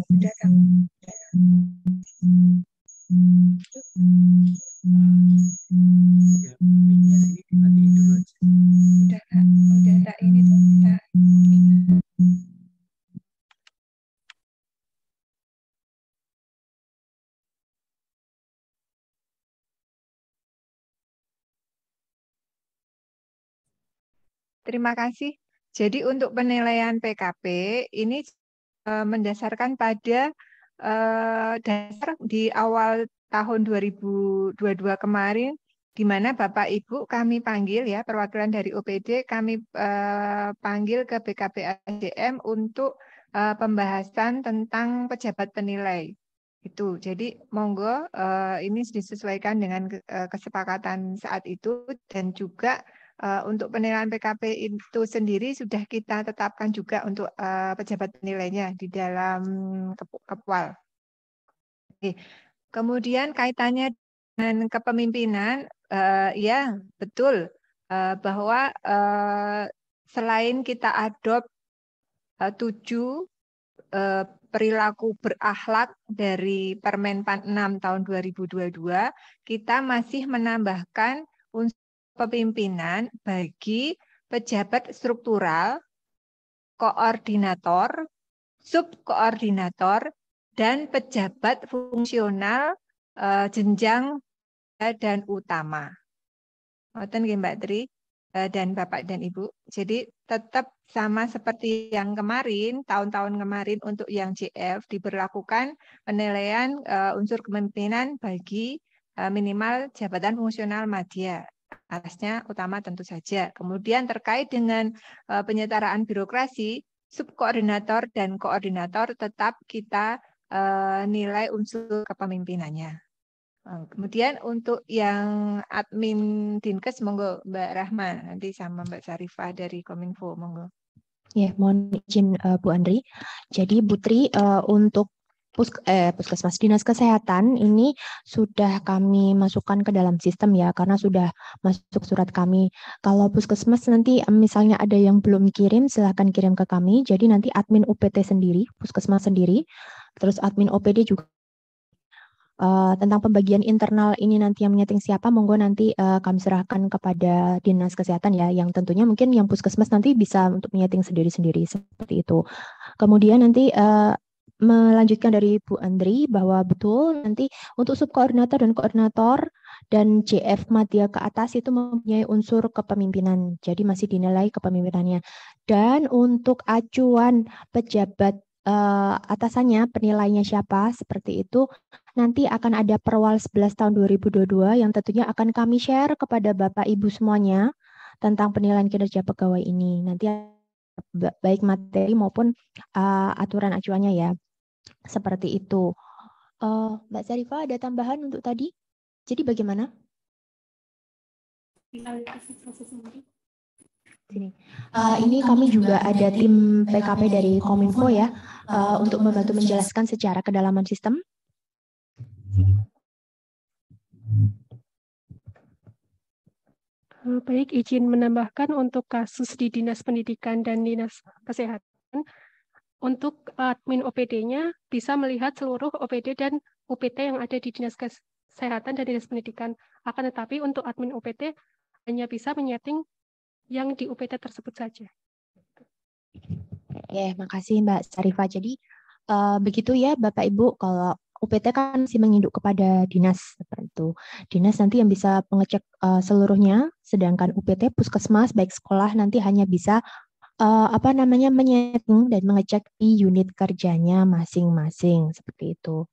Sudah tahu. Ya, mic-nya sini dimatiin dulu aja. Udah tak ini tuh. Tak. Terima kasih. Jadi untuk penilaian PKP ini mendasarkan pada dasar di awal tahun 2022 kemarin, di mana Bapak Ibu kami panggil ya, perwakilan dari OPD kami panggil ke BKP SDM untuk pembahasan tentang pejabat penilai. Itu. Jadi monggo ini disesuaikan dengan kesepakatan saat itu dan juga untuk penilaian PKP itu sendiri sudah kita tetapkan juga untuk pejabat penilainya di dalam Kepwal. Oke. Kemudian kaitannya dengan kepemimpinan, ya betul bahwa selain kita adopt 7 perilaku berakhlak dari Permen 6 tahun 2022, kita masih menambahkan unsur kepemimpinan bagi pejabat struktural, koordinator, subkoordinator, dan pejabat fungsional jenjang dan utama. Ngoten nggih Mbak Tri dan Bapak dan Ibu. Jadi tetap sama seperti yang kemarin, tahun-tahun kemarin untuk yang JF diberlakukan penilaian unsur kepemimpinan bagi minimal jabatan fungsional madya. Atasnya utama tentu saja. Kemudian terkait dengan penyetaraan birokrasi, subkoordinator dan koordinator tetap kita nilai unsur kepemimpinannya. Kemudian untuk yang admin Dinkes, monggo Mbak Rahma, nanti sama Mbak Sarifah dari Kominfo, monggo. Ya, mohon izin Bu Andri. Jadi Bu Tri, untuk Puskesmas Dinas Kesehatan ini sudah kami masukkan ke dalam sistem ya, karena sudah masuk surat kami. Kalau Puskesmas nanti misalnya ada yang belum kirim, silahkan kirim ke kami. Jadi nanti admin UPT sendiri, Puskesmas sendiri, terus admin OPD juga. Tentang pembagian internal ini nanti yang menyeting siapa, monggo nanti kami serahkan kepada Dinas Kesehatan ya, yang tentunya mungkin yang Puskesmas nanti bisa untuk menyeting sendiri-sendiri seperti itu. Kemudian nanti melanjutkan dari Bu Andri bahwa betul nanti untuk subkoordinator dan koordinator dan JF Madya ke atas itu mempunyai unsur kepemimpinan, jadi masih dinilai kepemimpinannya. Dan untuk acuan pejabat atasannya, penilainya siapa, seperti itu, nanti akan ada Perwal 11 tahun 2022 yang tentunya akan kami share kepada Bapak Ibu semuanya tentang penilaian kinerja pegawai ini. Nanti baik materi maupun aturan acuannya ya. Seperti itu. Mbak Sarifah ada tambahan untuk tadi? Jadi bagaimana? Sini. Ini kami juga ada tim PKP dari Kominfo ya, untuk membantu menjelaskan secara kedalaman sistem. Baik, izin menambahkan untuk kasus di Dinas Pendidikan dan Dinas Kesehatan, untuk admin OPD-nya bisa melihat seluruh OPD dan UPT yang ada di Dinas Kesehatan dan Dinas Pendidikan. Akan tetapi untuk admin OPD hanya bisa menyeting yang di UPT tersebut saja. Oke, makasih Mbak Sarifah. Jadi begitu ya Bapak Ibu, kalau UPT kan masih menginduk kepada dinas seperti itu. Dinas nanti yang bisa mengecek seluruhnya, sedangkan UPT Puskesmas baik sekolah nanti hanya bisa menyeting dan mengecek di unit kerjanya masing-masing seperti itu.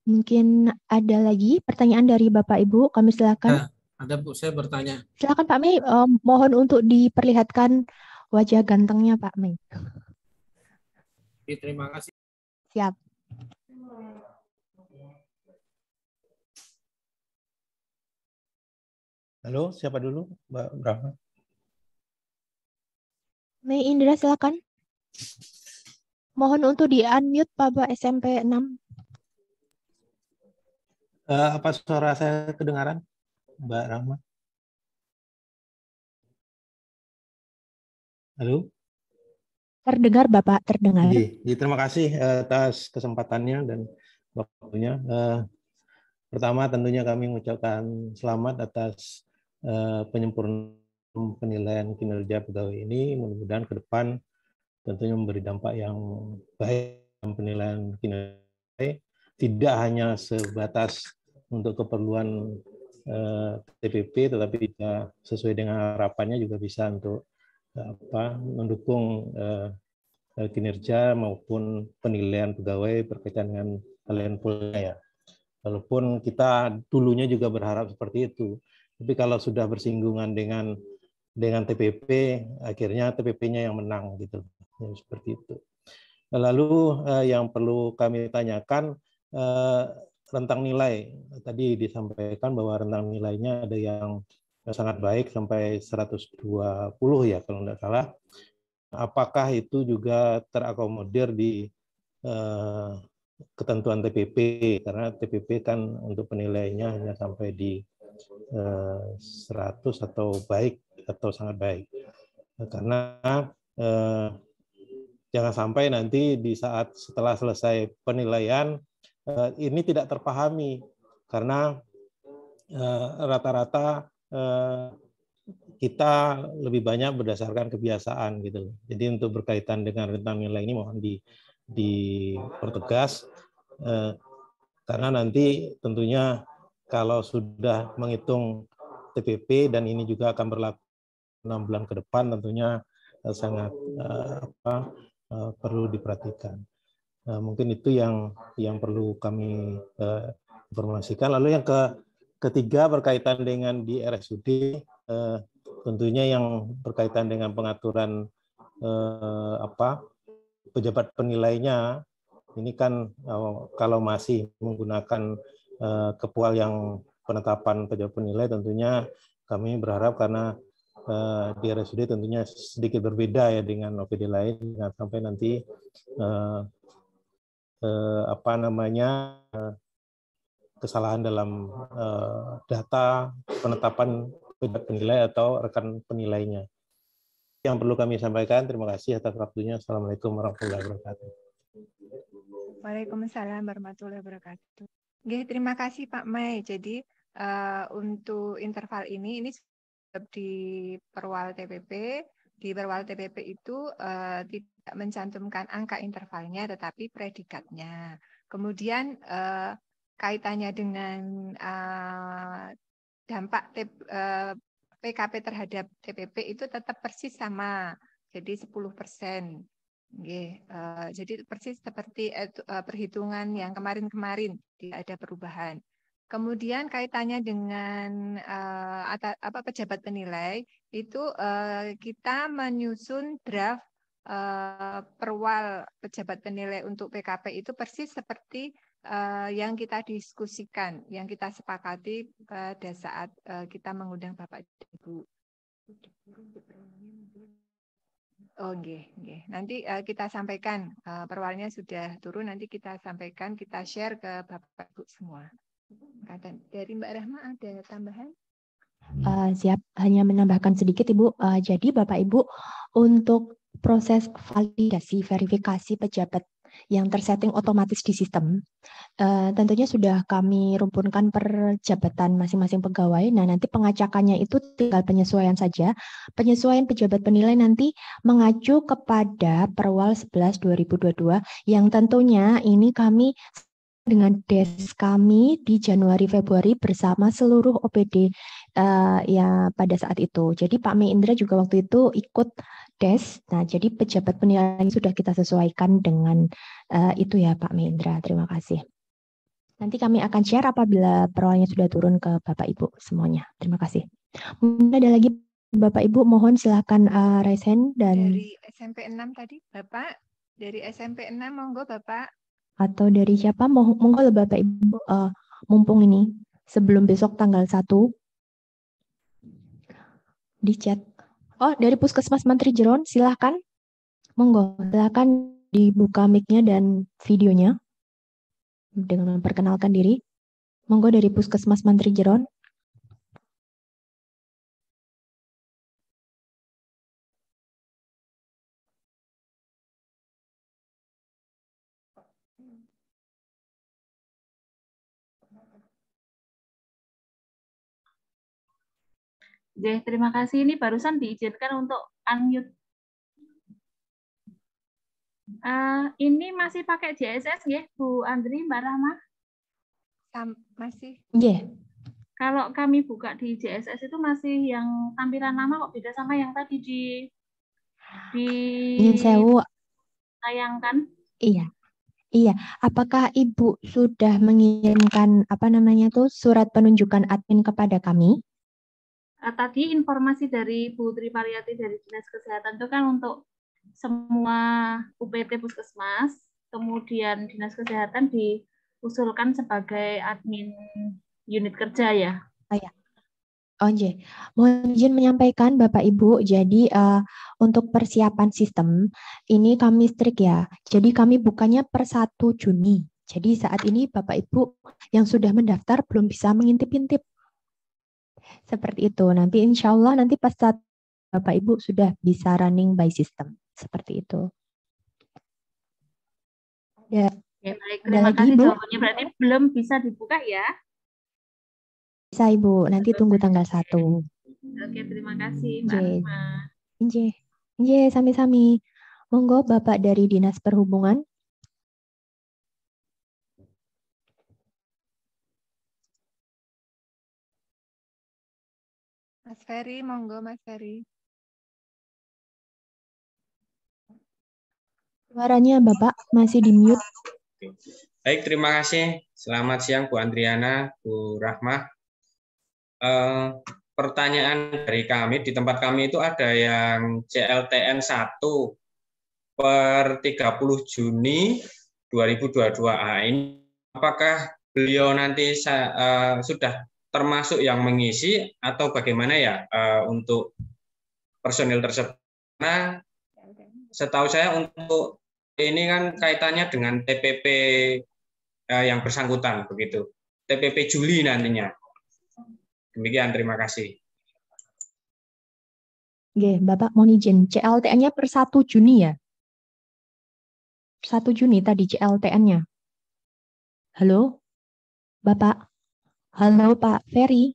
Mungkin ada lagi pertanyaan dari Bapak Ibu, kami silakan. Ada Bu, saya bertanya. Silakan Pak Mei, mohon untuk diperlihatkan wajah gantengnya Pak Mei. Terima kasih. Siap. Halo, siapa dulu, Mbak Brahma? Mei Indra silakan. Mohon untuk di-unmute Bapak SMP 6. Apa suara saya kedengaran, Mbak Rahma? Halo? Terdengar Bapak, terdengar. Terima kasih atas kesempatannya dan waktunya. Pertama tentunya kami mengucapkan selamat atas penyempurnaan penilaian kinerja pegawai ini. Mudah-mudahan ke depan tentunya memberi dampak yang baik dalam penilaian kinerja, tidak hanya sebatas untuk keperluan TPP, tetapi juga sesuai dengan harapannya juga bisa untuk mendukung kinerja maupun penilaian pegawai berkaitan dengan talent pool-nya ya. Walaupun kita dulunya juga berharap seperti itu, tapi kalau sudah bersinggungan dengan TPP, akhirnya TPP-nya yang menang gitu, ya, seperti itu. Lalu yang perlu kami tanyakan rentang nilai. Tadi disampaikan bahwa rentang nilainya ada yang sangat baik sampai 120 ya kalau tidak salah. Apakah itu juga terakomodir di ketentuan TPP, karena TPP kan untuk penilaiannya hanya sampai di 100 atau baik atau sangat baik. Karena jangan sampai nanti di saat setelah selesai penilaian ini tidak terpahami, karena rata-rata kita lebih banyak berdasarkan kebiasaan gitu. Jadi untuk berkaitan dengan rentang nilai ini mohon dipertegas, karena nanti tentunya kalau sudah menghitung TPP dan ini juga akan berlaku 6 bulan ke depan, tentunya sangat perlu diperhatikan. Mungkin itu yang perlu kami informasikan. Lalu yang ketiga berkaitan dengan di RSUD, tentunya yang berkaitan dengan pengaturan pejabat penilainya, ini kan kalau masih menggunakan kepual yang penetapan pejabat penilai, tentunya kami berharap karena di RSUD tentunya sedikit berbeda ya dengan OPD lain, jangan sampai nanti kesalahan dalam data penetapan pejabat penilai atau rekan penilainya. Yang perlu kami sampaikan, terima kasih atas waktunya. Assalamualaikum warahmatullahi wabarakatuh. Waalaikumsalam warahmatullahi wabarakatuh. Oke, terima kasih Pak Mai. Jadi untuk interval ini di perwal TPP. Di perwal TPP itu tidak mencantumkan angka intervalnya, tetapi predikatnya. Kemudian kaitannya dengan dampak PKP terhadap TPP itu tetap persis sama, jadi 10%. Jadi persis seperti perhitungan yang kemarin-kemarin, tidak ada perubahan. Kemudian kaitannya dengan pejabat penilai itu kita menyusun draft perwal pejabat penilai untuk PKP itu persis seperti yang kita diskusikan, yang kita sepakati pada saat kita mengundang Bapak Ibu. Oh, nggih. Nanti kita sampaikan, perwalnya sudah turun, nanti kita sampaikan, kita share ke Bapak Ibu semua. Dari Mbak Rahma ada tambahan? Siap, hanya menambahkan sedikit Ibu. Jadi Bapak Ibu, untuk proses validasi, verifikasi pejabat yang tersetting otomatis di sistem, tentunya sudah kami rumpunkan per jabatan masing-masing pegawai. Nah, nanti pengacakannya itu tinggal penyesuaian saja. Penyesuaian pejabat penilai nanti mengacu kepada Perwal 11 2022 yang tentunya ini kami dengan des kami di Januari-Februari bersama seluruh OPD ya pada saat itu. Jadi Pak Mei Indra juga waktu itu ikut des. Nah, jadi pejabat penilaian sudah kita sesuaikan dengan itu ya Pak Mei Indra. Terima kasih. Nanti kami akan share apabila perwalnya sudah turun ke Bapak Ibu semuanya. Terima kasih. Mungkin ada lagi Bapak Ibu, mohon silakan raise hand dan dari SMP 6 tadi, Bapak. Dari SMP 6 monggo Bapak. Atau dari siapa? Monggo Bapak Ibu, mumpung ini sebelum besok tanggal 1 di chat Oh, dari Puskesmas Mantri Jeron, silahkan. Monggo, silahkan dibuka mic-nya dan videonya dengan memperkenalkan diri. Monggo dari Puskesmas Mantri Jeron. Terima kasih. Ini barusan diizinkan untuk unmute. Ini masih pakai JSS ya, Bu Andri, Mbak Rahma? Masih. Yeah. Kalau kami buka di JSS itu masih yang tampilan lama kok beda sama yang tadi ditayangkan. Iya. Iya, apakah Ibu sudah mengirimkan surat penunjukan admin kepada kami? Tadi informasi dari Bu Tri Pariyati dari Dinas Kesehatan itu kan untuk semua UPT Puskesmas, kemudian Dinas Kesehatan diusulkan sebagai admin unit kerja ya. Oh ya. Oh iya, mohon izin menyampaikan Bapak Ibu, jadi untuk persiapan sistem ini kami strict ya, jadi kami bukannya per 1 Juni. Jadi saat ini Bapak Ibu yang sudah mendaftar belum bisa mengintip-intip. Seperti itu, nanti insya Allah nanti pas saat Bapak Ibu sudah bisa running by system. Seperti itu. Ya, baik, terima kasih jawabannya, berarti belum bisa dibuka ya? Bisa Ibu, nanti tunggu tanggal 1. Oke, terima kasih Mbak Rahma. Nggih, sami-sami. Monggo Bapak dari Dinas Perhubungan. Mas Ferry, monggo Mas Ferry. Suaranya Bapak masih di mute. Baik, terima kasih. Selamat siang Bu Andriana, Bu Rahma. Pertanyaan dari kami, di tempat kami itu ada yang CLTN 1 per 30 Juni 2022. Ini apakah beliau nanti sudah termasuk yang mengisi atau bagaimana ya untuk personil tersebut? Nah, setahu saya untuk ini kan kaitannya dengan TPP yang bersangkutan begitu. TPP Juli nantinya. Demikian, terima kasih. Oke, Bapak mohon izin, CLTN-nya per 1 Juni ya? 1 Juni tadi CLTN-nya. Halo? Bapak? Halo Pak Ferry?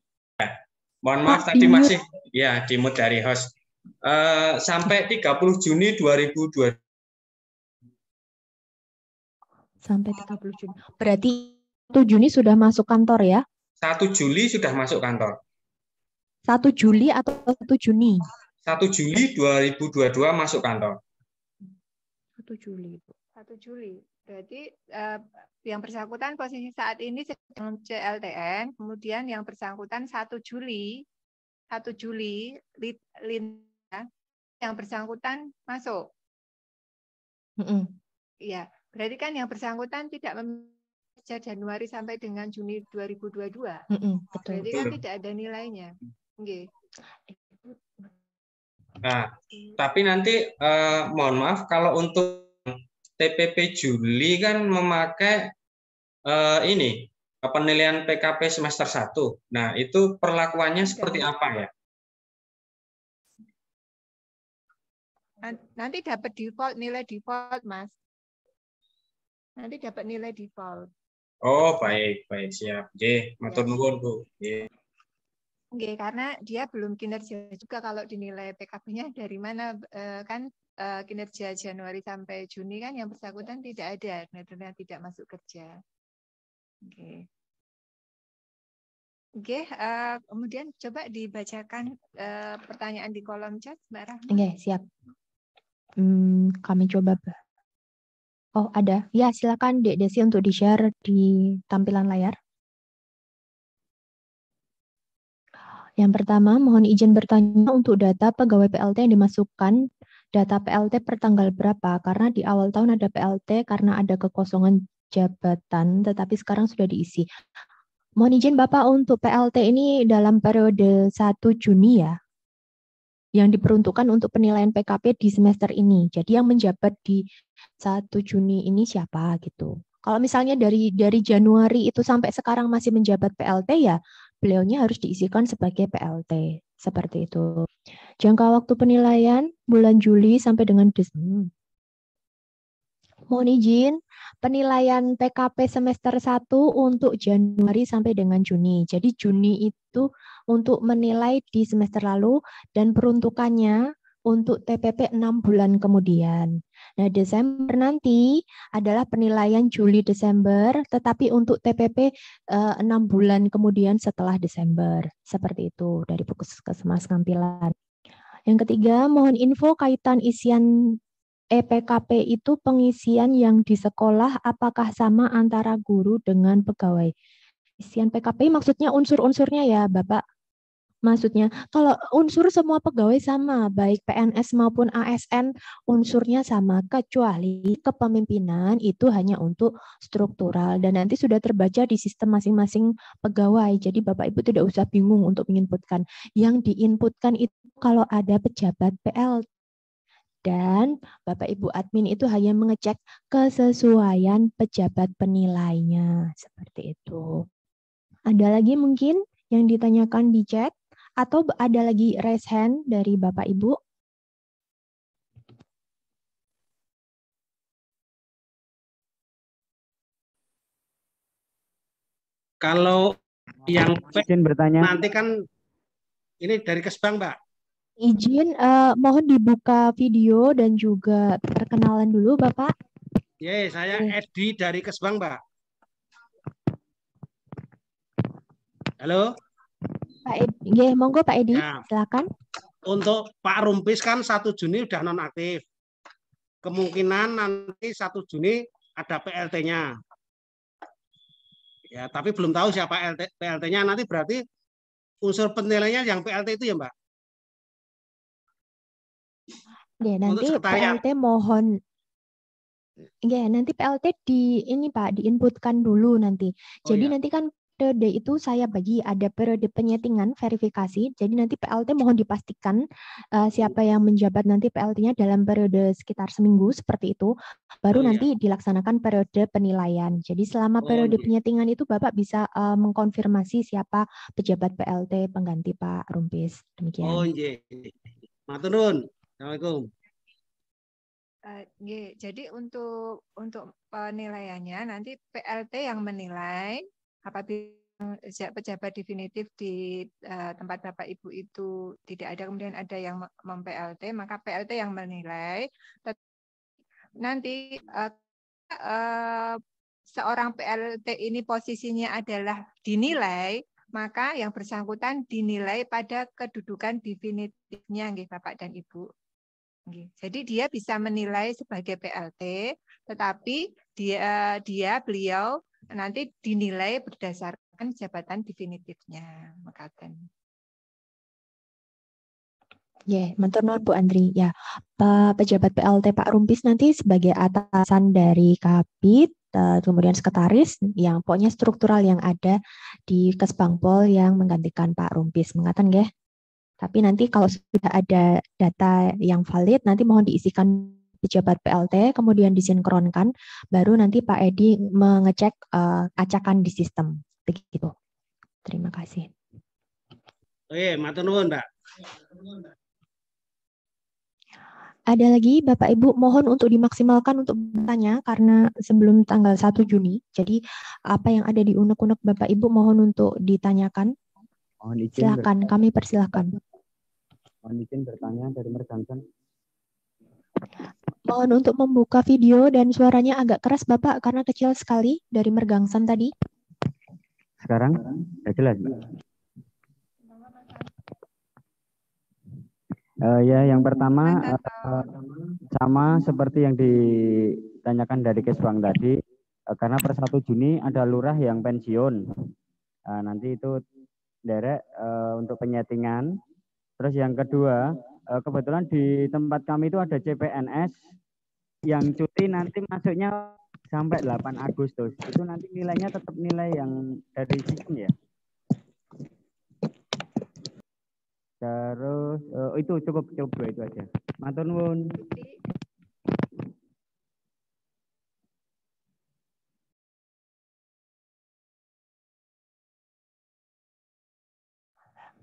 Mohon maaf, tadi masih ya di-mute dari host. Sampai 30 Juni 2022. Sampai 30 Juni. Berarti 1 Juni sudah masuk kantor ya? 1 Juli sudah masuk kantor. 1 Juli atau 1 Juni? 1 Juli 2022 masuk kantor. 1 Juli. 1 Juli. Berarti yang bersangkutan posisi saat ini sedang CLTN, kemudian yang bersangkutan 1 Juli yang bersangkutan masuk. Iya, berarti kan yang bersangkutan tidak sejak Januari sampai dengan Juni 2022. Betul. Berarti kan tidak ada nilainya. Okay. Nah, tapi nanti mohon maaf kalau untuk TPP Juli kan memakai ini penilaian PKP semester 1. Nah, itu perlakuannya seperti apa ya? Nanti dapat nilai default, Mas. Nanti dapat nilai default. Oh, baik, siap. Matur nuwun, Bu. Oke, karena dia belum kinerja juga kalau dinilai PKB-nya dari mana kan kinerja Januari sampai Juni kan yang bersangkutan tidak ada, karena tidak masuk kerja. Oke. Oke, kemudian coba dibacakan pertanyaan di kolom chat, Mbak Rahma. Oke, siap. Kami coba. Oh, ada. Ya, silakan Dek Desi untuk di-share di tampilan layar. Yang pertama, mohon izin bertanya untuk data pegawai PLT yang dimasukkan data PLT per tanggal berapa? Karena di awal tahun ada PLT karena ada kekosongan jabatan, tetapi sekarang sudah diisi. Mohon izin Bapak untuk PLT ini dalam periode 1 Juni ya? yang diperuntukkan untuk penilaian PKP di semester ini. Jadi yang menjabat di 1 Juni ini siapa gitu. Kalau misalnya dari Januari itu sampai sekarang masih menjabat PLT, ya beliaunya harus diisikan sebagai PLT. Seperti itu. Jangka waktu penilaian bulan Juli sampai dengan Desember. Mohon izin, penilaian PKP semester 1 untuk Januari sampai dengan Juni. Jadi Juni itu untuk menilai di semester lalu dan peruntukannya untuk TPP 6 bulan kemudian. Nah, Desember nanti adalah penilaian Juli-Desember, tetapi untuk TPP 6 bulan kemudian setelah Desember. Seperti itu dari Puskesmas Ngampilan. Yang ketiga, mohon info kaitan isian EPKP itu pengisian yang di sekolah apakah sama antara guru dengan pegawai? Isian PKP maksudnya unsur-unsurnya ya, Bapak? Maksudnya, kalau unsur semua pegawai sama, baik PNS maupun ASN, unsurnya sama, kecuali kepemimpinan itu hanya untuk struktural, dan nanti sudah terbaca di sistem masing-masing pegawai, jadi Bapak Ibu tidak usah bingung untuk menginputkan. Yang diinputkan itu kalau ada pejabat PLT. Dan Bapak Ibu admin itu hanya mengecek kesesuaian pejabat penilainya. Seperti itu. Ada lagi mungkin yang ditanyakan di chat? Atau ada lagi raise hand dari Bapak Ibu? Kalau yang izin bertanya. nanti kan ini dari Kesbang, Mbak. Izin, mohon dibuka video dan juga perkenalan dulu, Bapak. Ya, saya Edi dari Kesbang, Mbak. Halo? Pak Edi, monggo Pak Edi, ya. Silakan. Untuk Pak Rumpis kan 1 Juni udah nonaktif. Kemungkinan nanti 1 Juni ada PLT-nya. Ya, tapi belum tahu siapa PLT-nya. Nanti berarti unsur penilaiannya yang PLT itu ya, Mbak? Ya, nanti PLT mohon nanti PLT ini Pak diinputkan dulu nanti. Jadi nanti kan periode itu saya bagi ada periode penyetingan verifikasi. Jadi nanti PLT mohon dipastikan siapa yang menjabat nanti PLT-nya dalam periode sekitar seminggu seperti itu. Baru nanti dilaksanakan periode penilaian. Jadi selama periode penyetingan itu Bapak bisa mengkonfirmasi siapa pejabat PLT pengganti Pak Rumpis. Demikian. Oh iya. Matur nuwun. Assalamualaikum. Jadi untuk penilaiannya nanti PLT yang menilai apabila pejabat definitif di tempat Bapak Ibu itu tidak ada, kemudian ada yang mem-PLT, maka PLT yang menilai. Nanti seorang PLT ini posisinya adalah dinilai, maka yang bersangkutan dinilai pada kedudukan definitifnya, Bapak dan Ibu. Jadi dia bisa menilai sebagai PLT, tetapi beliau nanti dinilai berdasarkan jabatan definitifnya. Makaten. Matur nuwun Bu Andri. Ya, pejabat PLT Pak Rumpis nanti sebagai atasan dari Kabid, kemudian sekretaris, yang pokoknya struktural yang ada di Kesbangpol yang menggantikan Pak Rumpis. Mengatakan nggih. Tapi nanti kalau sudah ada data yang valid, nanti mohon diisikan pejabat PLT, kemudian disinkronkan, baru nanti Pak Edi mengecek acakan di sistem. Begitu. Terima kasih. Matur nuwun, Mbak. Ada lagi Bapak Ibu, mohon untuk dimaksimalkan untuk bertanya karena sebelum tanggal 1 Juni. Jadi apa yang ada di unek-unek Bapak Ibu mohon untuk ditanyakan. Silakan, kami persilahkan. Mohon izin bertanya dari Merganten. Mohon untuk membuka video dan suaranya agak keras Bapak karena kecil sekali dari Mergangsan tadi. Sekarang sudah jelas, Mbak. Ya, yang pertama sama seperti yang ditanyakan dari Kesbang tadi, karena per 1 Juni ada lurah yang pensiun. Nanti itu derek untuk penyetingan. Terus yang kedua, kebetulan di tempat kami itu ada CPNS yang cuti nanti masuknya sampai 8 Agustus. Itu nanti nilainya tetap nilai yang dari sistem ya? Terus itu cukup dua itu aja. Matur nuwun.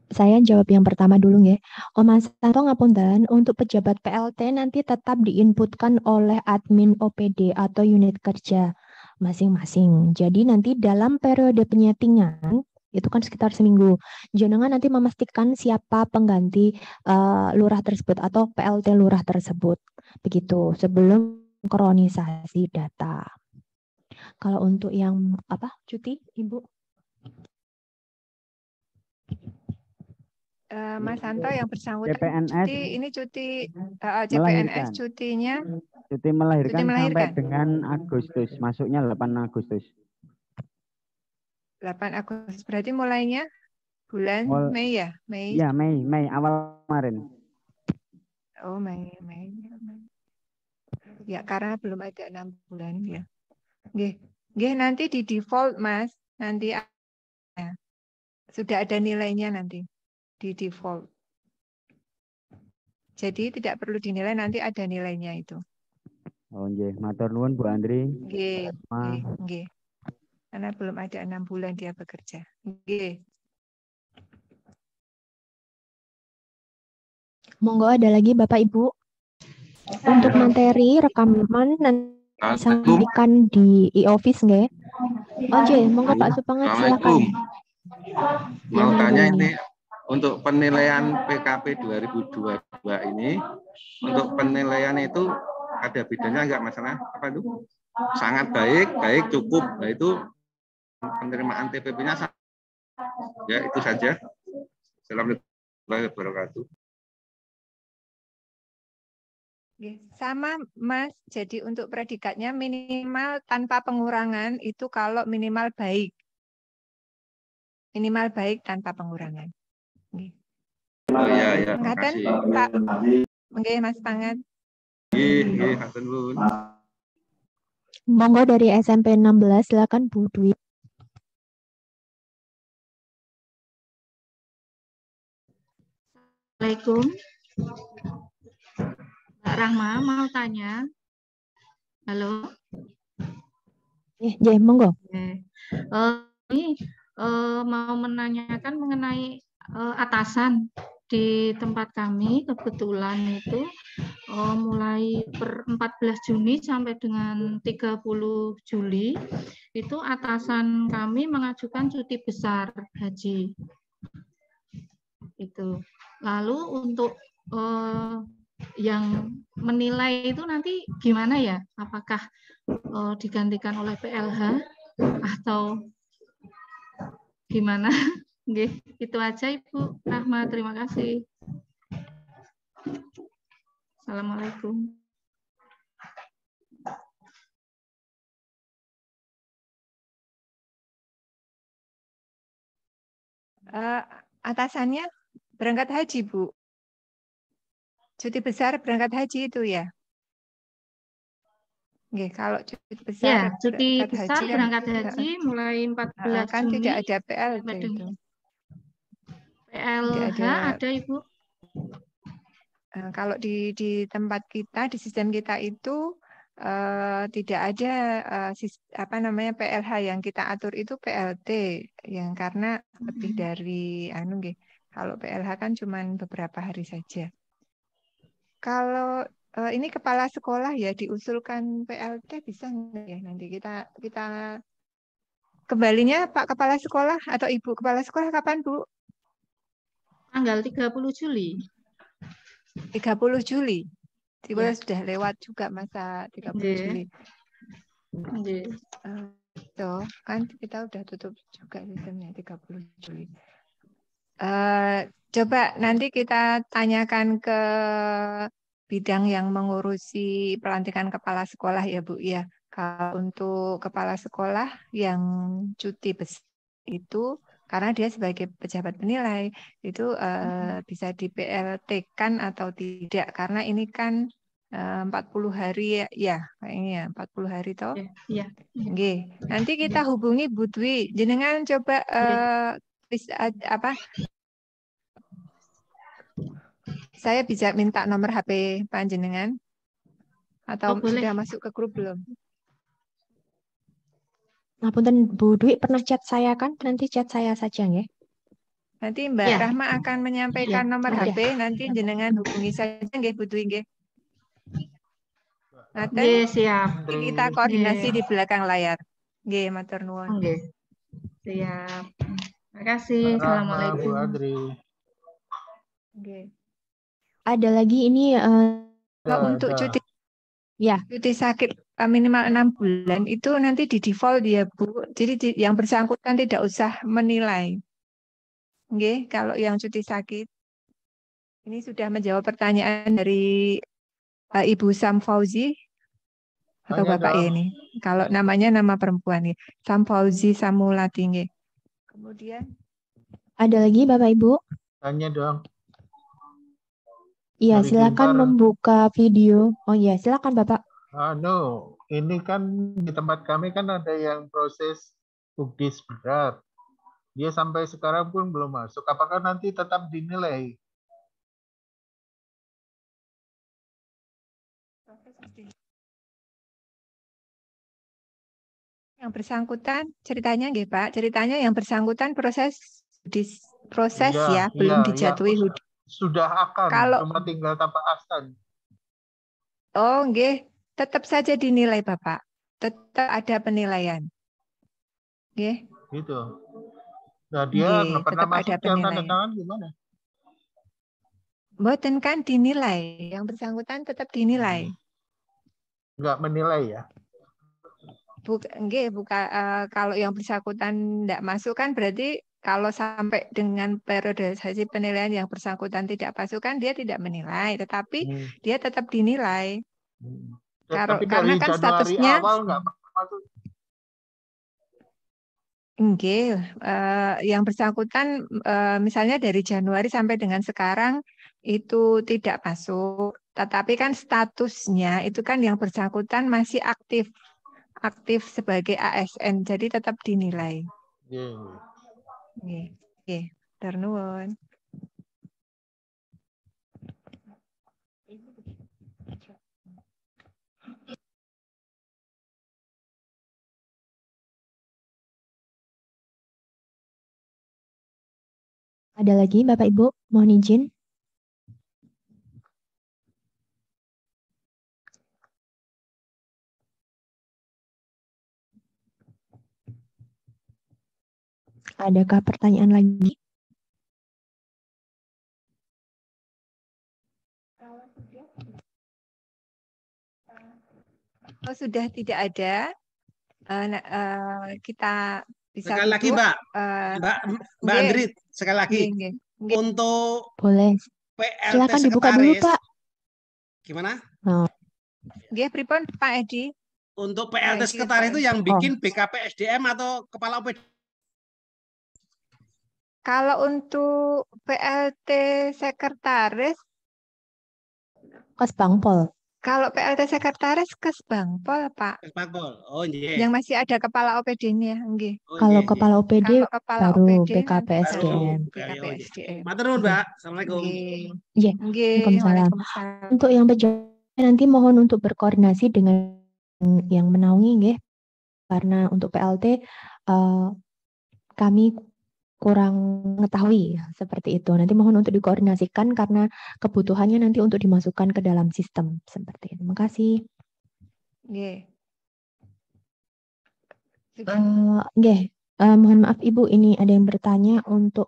Saya jawab yang pertama dulu ya. Mas Santo ngapunten, untuk pejabat PLT nanti tetap diinputkan oleh admin OPD atau unit kerja masing-masing. Jadi nanti dalam periode penyetingan itu kan sekitar seminggu. Jenengan nanti memastikan siapa pengganti lurah tersebut atau PLT lurah tersebut. Begitu sebelum kronisasi data. Kalau untuk yang cuti, Ibu? Mas Santo yang bersangkutan CPNS cuti, ini cuti CPNS cutinya cuti melahirkan cuti sampai melahirkan. dengan Agustus, masuknya 8 Agustus. 8 Agustus berarti mulainya bulan Mei ya? Mei. Iya, Mei awal kemarin. Oh, Mei. Ya, karena belum ada 6 bulan ya. Nggih, nanti di default Mas, nanti sudah ada nilainya nanti di default. Jadi tidak perlu dinilai, nanti ada nilainya itu. Oh nggih, matur nuwun Bu Andri. Nggih. Karena belum ada 6 bulan dia bekerja. Nggih. Monggo ada lagi Bapak Ibu. Untuk materi rekaman nanti disampaikan di e-office nggih. Monggo Pak Supangat silakan. Mau tanya ini untuk penilaian PKP 2022 ini, untuk penilaian itu ada bedanya nggak masalah apa itu? Sangat baik, cukup. Nah itu penerimaan TPP-nya ya itu saja. Assalamualaikum warahmatullahi wabarakatuh. Sama Mas, jadi untuk predikatnya minimal tanpa pengurangan itu kalau minimal baik. Minimal baik tanpa pengurangan. Oh iya, Ngaten, Pak. Nggih, Mas Pangat. Nggih, hatur nuwun. Monggo dari SMP 16 silakan Bu Dwi. Assalamualaikum. Mbak Rahma mau tanya. Halo. Monggo. Ini mau menanyakan mengenai atasan di tempat kami. Kebetulan itu mulai per 14 Juni sampai dengan 30 Juli itu atasan kami mengajukan cuti besar haji. Itu. Lalu untuk yang menilai itu nanti gimana ya? Apakah digantikan oleh PLH atau gimana? Nggih, itu aja Ibu Rahma, terima kasih. Assalamualaikum. Atasannya berangkat haji, Bu. Cuti besar berangkat haji itu ya? Nggih, kalau cuti besar ya, cuti besar haji berangkat haji mulai 14 kan Juni tidak ada PLT itu. PLH ada Ibu. Kalau di tempat kita, di sistem kita itu tidak ada PLH yang kita atur itu PLT yang karena lebih dari kalau PLH kan cuma beberapa hari saja. Kalau ini kepala sekolah ya diusulkan PLT bisa nggak ya nanti kita kembalinya Pak Kepala Sekolah atau Ibu Kepala Sekolah kapan Bu? Tanggal 30 Juli. 30 Juli. Ya. Sudah lewat juga masa 30 Juli. Tuh, kan kita udah tutup juga sistemnya 30 Juli. Coba nanti kita tanyakan ke bidang yang mengurusi pelantikan kepala sekolah ya Bu ya. Kalau untuk kepala sekolah yang cuti besar itu karena dia sebagai pejabat penilai itu bisa di PLT-kan atau tidak karena ini kan 40 hari ya kayaknya 40 hari toh. Iya. Oke. Nanti kita hubungi Bu Dwi. Jenengan coba Saya bisa minta nomor HP panjenengan atau boleh. sudah masuk ke grup belum? Ngapunten Bu Dwi pernah chat saya kan? Nanti chat saya saja nggih. Nanti Mbak Ya. Rahma akan menyampaikan Ya, nomor ada. HP, nanti jenengan hubungi saja nggih Bu Dwi nggih. Ngaten, Nggih, siap. kita koordinasi Nggih. di belakang layar. Nggih, matur nuwun. Nggih. Siap. Terima kasih. Mbak Rahma, Bu Assalamualaikum. Adri. Nggih. Ada lagi ini Kalau untuk ada. cuti sakit minimal 6 bulan itu nanti di default ya Bu. Jadi yang bersangkutan tidak usah menilai. Nggih, kalau yang cuti sakit. Ini sudah menjawab pertanyaan dari Ibu Sam Fauzi atau Tanya Bapak ya dong. ini. Kalau namanya nama perempuan ya. Sam Fauzi Samulati nggih. Kemudian ada lagi Bapak Ibu? Tanya dong. Iya, Dari silakan Jember. membuka video. Oh iya, silakan Bapak. Ini kan di tempat kami kan ada yang proses bukti berat. Dia sampai sekarang pun belum masuk. Apakah nanti tetap dinilai? yang bersangkutan ceritanya nggih Pak, ceritanya yang bersangkutan proses Iya, ya, belum iya, dijatuhi hudud. sudah akan, Kalau cuma tinggal tanpa akta. oh nggih, tetap saja dinilai Bapak. Tetap ada penilaian. Nggih. Gitu. Nah, dia Nggih, nggak pernah tetap ada masuk yang tanda penilaian. tangan gimana? Mboten kan dinilai, yang bersangkutan tetap dinilai. Nggak menilai ya? Kalau yang bersangkutan tidak masuk kan berarti kalau sampai dengan periodisasi penilaian yang bersangkutan tidak masuk kan dia tidak menilai, tetapi dia tetap dinilai. Tapi Karena dari kan Januari statusnya awal nggak masuk. nggih, yang bersangkutan misalnya dari Januari sampai dengan sekarang itu tidak masuk, tetapi kan statusnya itu kan yang bersangkutan masih aktif sebagai ASN, jadi tetap dinilai. Nggih, nggih, matur nuwun. Ada lagi Bapak Ibu, mohon izin. Adakah pertanyaan lagi? Kalau sudah tidak ada, kita bisa sekali lagi tutup. Mbak Andri, sekali lagi. Nggih. Untuk boleh. PLT Silakan dibuka dulu, Pak. Gimana? Nggih, pripun Pak Edi? Untuk PLT sekretaris itu yang bikin BKP SDM atau kepala OPD? Kalau untuk PLT sekretaris Kesbangpol. Kalau PLT sekretaris Kesbangpol, Pak. Kesbangpol. Oh, iya. Yang masih ada kepala OPD-nya, nggih. Kalau kepala OPD baru BKP SDM. BKP SDM. Matur nuwun, Mbak. Assalamualaikum. Iya. Waalaikumsalam. Untuk yang pejabat nanti mohon untuk berkoordinasi dengan yang menaungi, nggih. Karena untuk PLT kami kurang mengetahui seperti itu. Nanti mohon untuk dikoordinasikan karena kebutuhannya nanti untuk dimasukkan ke dalam sistem seperti itu. Terima kasih. Nggih. Mohon maaf Ibu, ini ada yang bertanya untuk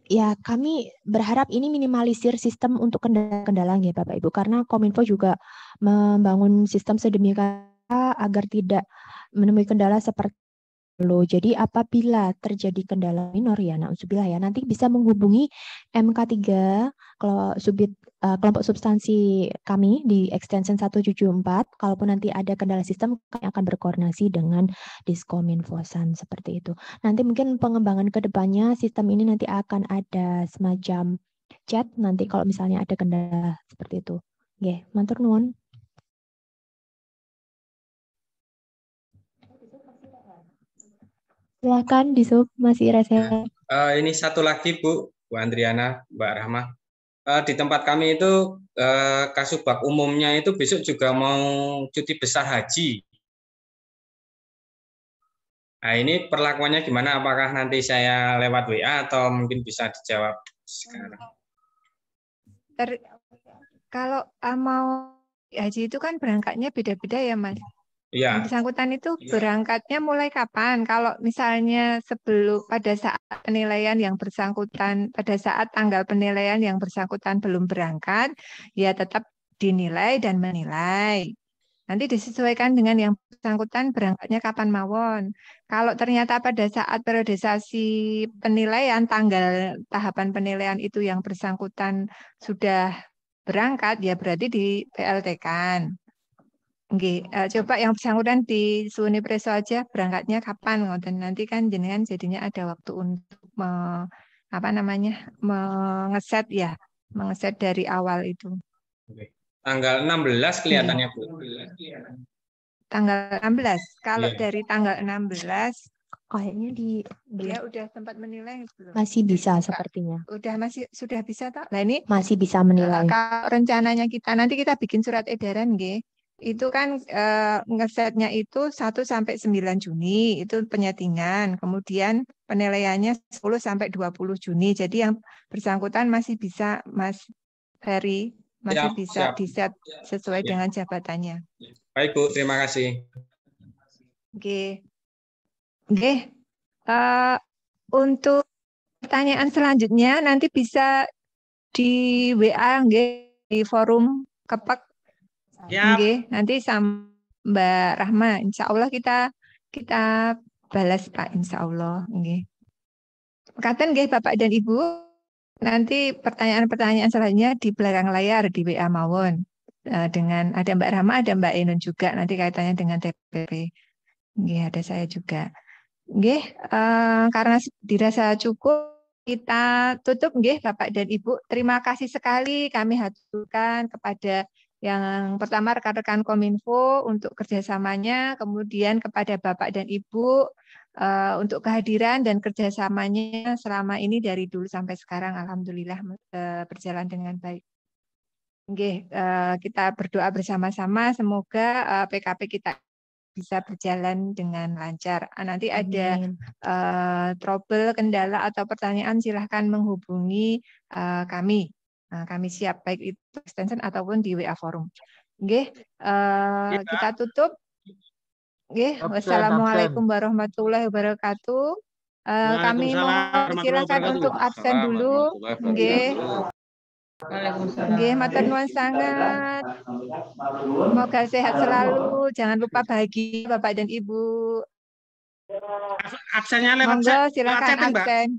ya kami berharap ini minimalisir sistem untuk kendala-kendala ya Bapak Ibu, karena Kominfo juga membangun sistem sedemikian agar tidak menemui kendala seperti jadi apabila terjadi kendala minor ya, na'udzubillah ya, nanti bisa menghubungi MK3 kelompok substansi kami di extension 174. Kalaupun nanti ada kendala sistem, kami akan berkoordinasi dengan Diskominfosan seperti itu. Nanti mungkin pengembangan ke depannya sistem ini nanti akan ada semacam chat nanti kalau misalnya ada kendala seperti itu. Nggih, matur nuwun. Silakan di sub masih rese. Ini satu lagi Bu Andriana, Mbak Rahma. Di tempat kami itu Kasubag umumnya itu besok juga mau cuti besar haji. Nah, ini perlakuannya gimana? Apakah nanti saya lewat WA atau mungkin bisa dijawab sekarang? Kalau mau haji itu kan berangkatnya beda-beda ya, Mas. Iya. Yang bersangkutan itu berangkatnya mulai kapan? Kalau misalnya pada saat penilaian yang bersangkutan, pada saat tanggal penilaian yang bersangkutan belum berangkat, ya tetap dinilai dan menilai. Nanti disesuaikan dengan yang bersangkutan berangkatnya kapan mawon. Kalau ternyata pada saat periodisasi penilaian, tanggal tahapan penilaian itu yang bersangkutan sudah berangkat, ya berarti di PLT-kan. Coba yang bersangkutan di Suni Preso aja berangkatnya kapan, ngoten. Nanti kan jenengan jadinya ada waktu untuk mengeset ya, mengeset dari awal itu. Tanggal 16 kelihatannya, Bu. Tanggal 16. Kalau Iya. dari tanggal 16 kayaknya dia udah tempat menilai belum? masih bisa sepertinya. Sudah bisa tak? Nah ini Masih bisa menilai. kalau rencananya nanti kita bikin surat edaran, nggih. Itu kan ngesetnya itu 1 sampai 9 Juni itu penyetingan. Kemudian penilaiannya 10 sampai 20 Juni. Jadi yang bersangkutan masih bisa, Mas Ferry, masih bisa diset sesuai dengan jabatannya. Baik, Bu. Terima kasih. Oke. Untuk pertanyaan selanjutnya nanti bisa di WA di forum Kepek. Nanti sama Mbak Rahma. Insya Allah kita balas, Pak. Insya Allah. Katen Bapak dan Ibu. Nanti pertanyaan-pertanyaan selanjutnya di belakang layar di WA mawon. Dengan ada Mbak Rahma, ada Mbak Enun juga. Nanti kaitannya dengan TPP. Ada saya juga. Karena dirasa cukup, kita tutup Bapak dan Ibu. Terima kasih sekali kami haturkan kepada yang pertama rekan-rekan Kominfo untuk kerjasamanya, kemudian kepada Bapak dan Ibu untuk kehadiran dan kerjasamanya selama ini dari dulu sampai sekarang. Alhamdulillah berjalan dengan baik. Kita berdoa bersama-sama semoga PKP kita bisa berjalan dengan lancar. Nanti ada trouble, kendala atau pertanyaan silahkan menghubungi kami. Kami siap baik itu extension ataupun di WA forum. Kita tutup. Wassalamualaikum warahmatullahi wabarakatuh. Kami mohon silakan untuk absen dulu. Matur nuwun sangat. Semoga sehat selalu. Jangan lupa bahagia Bapak dan Ibu. Absennya lewat Monggo silakan chatting, Mbak. absen.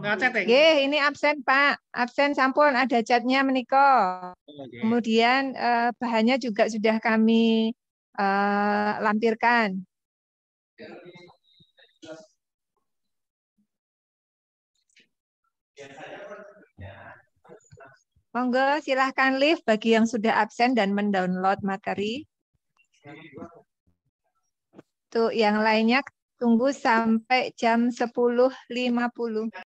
Lewat chatting. Ini absen, Pak. Absen sampun ada chatnya menika. Kemudian bahannya juga sudah kami lampirkan. Monggo silahkan live bagi yang sudah absen dan mendownload materi. Untuk yang lainnya tunggu sampai jam 10.50.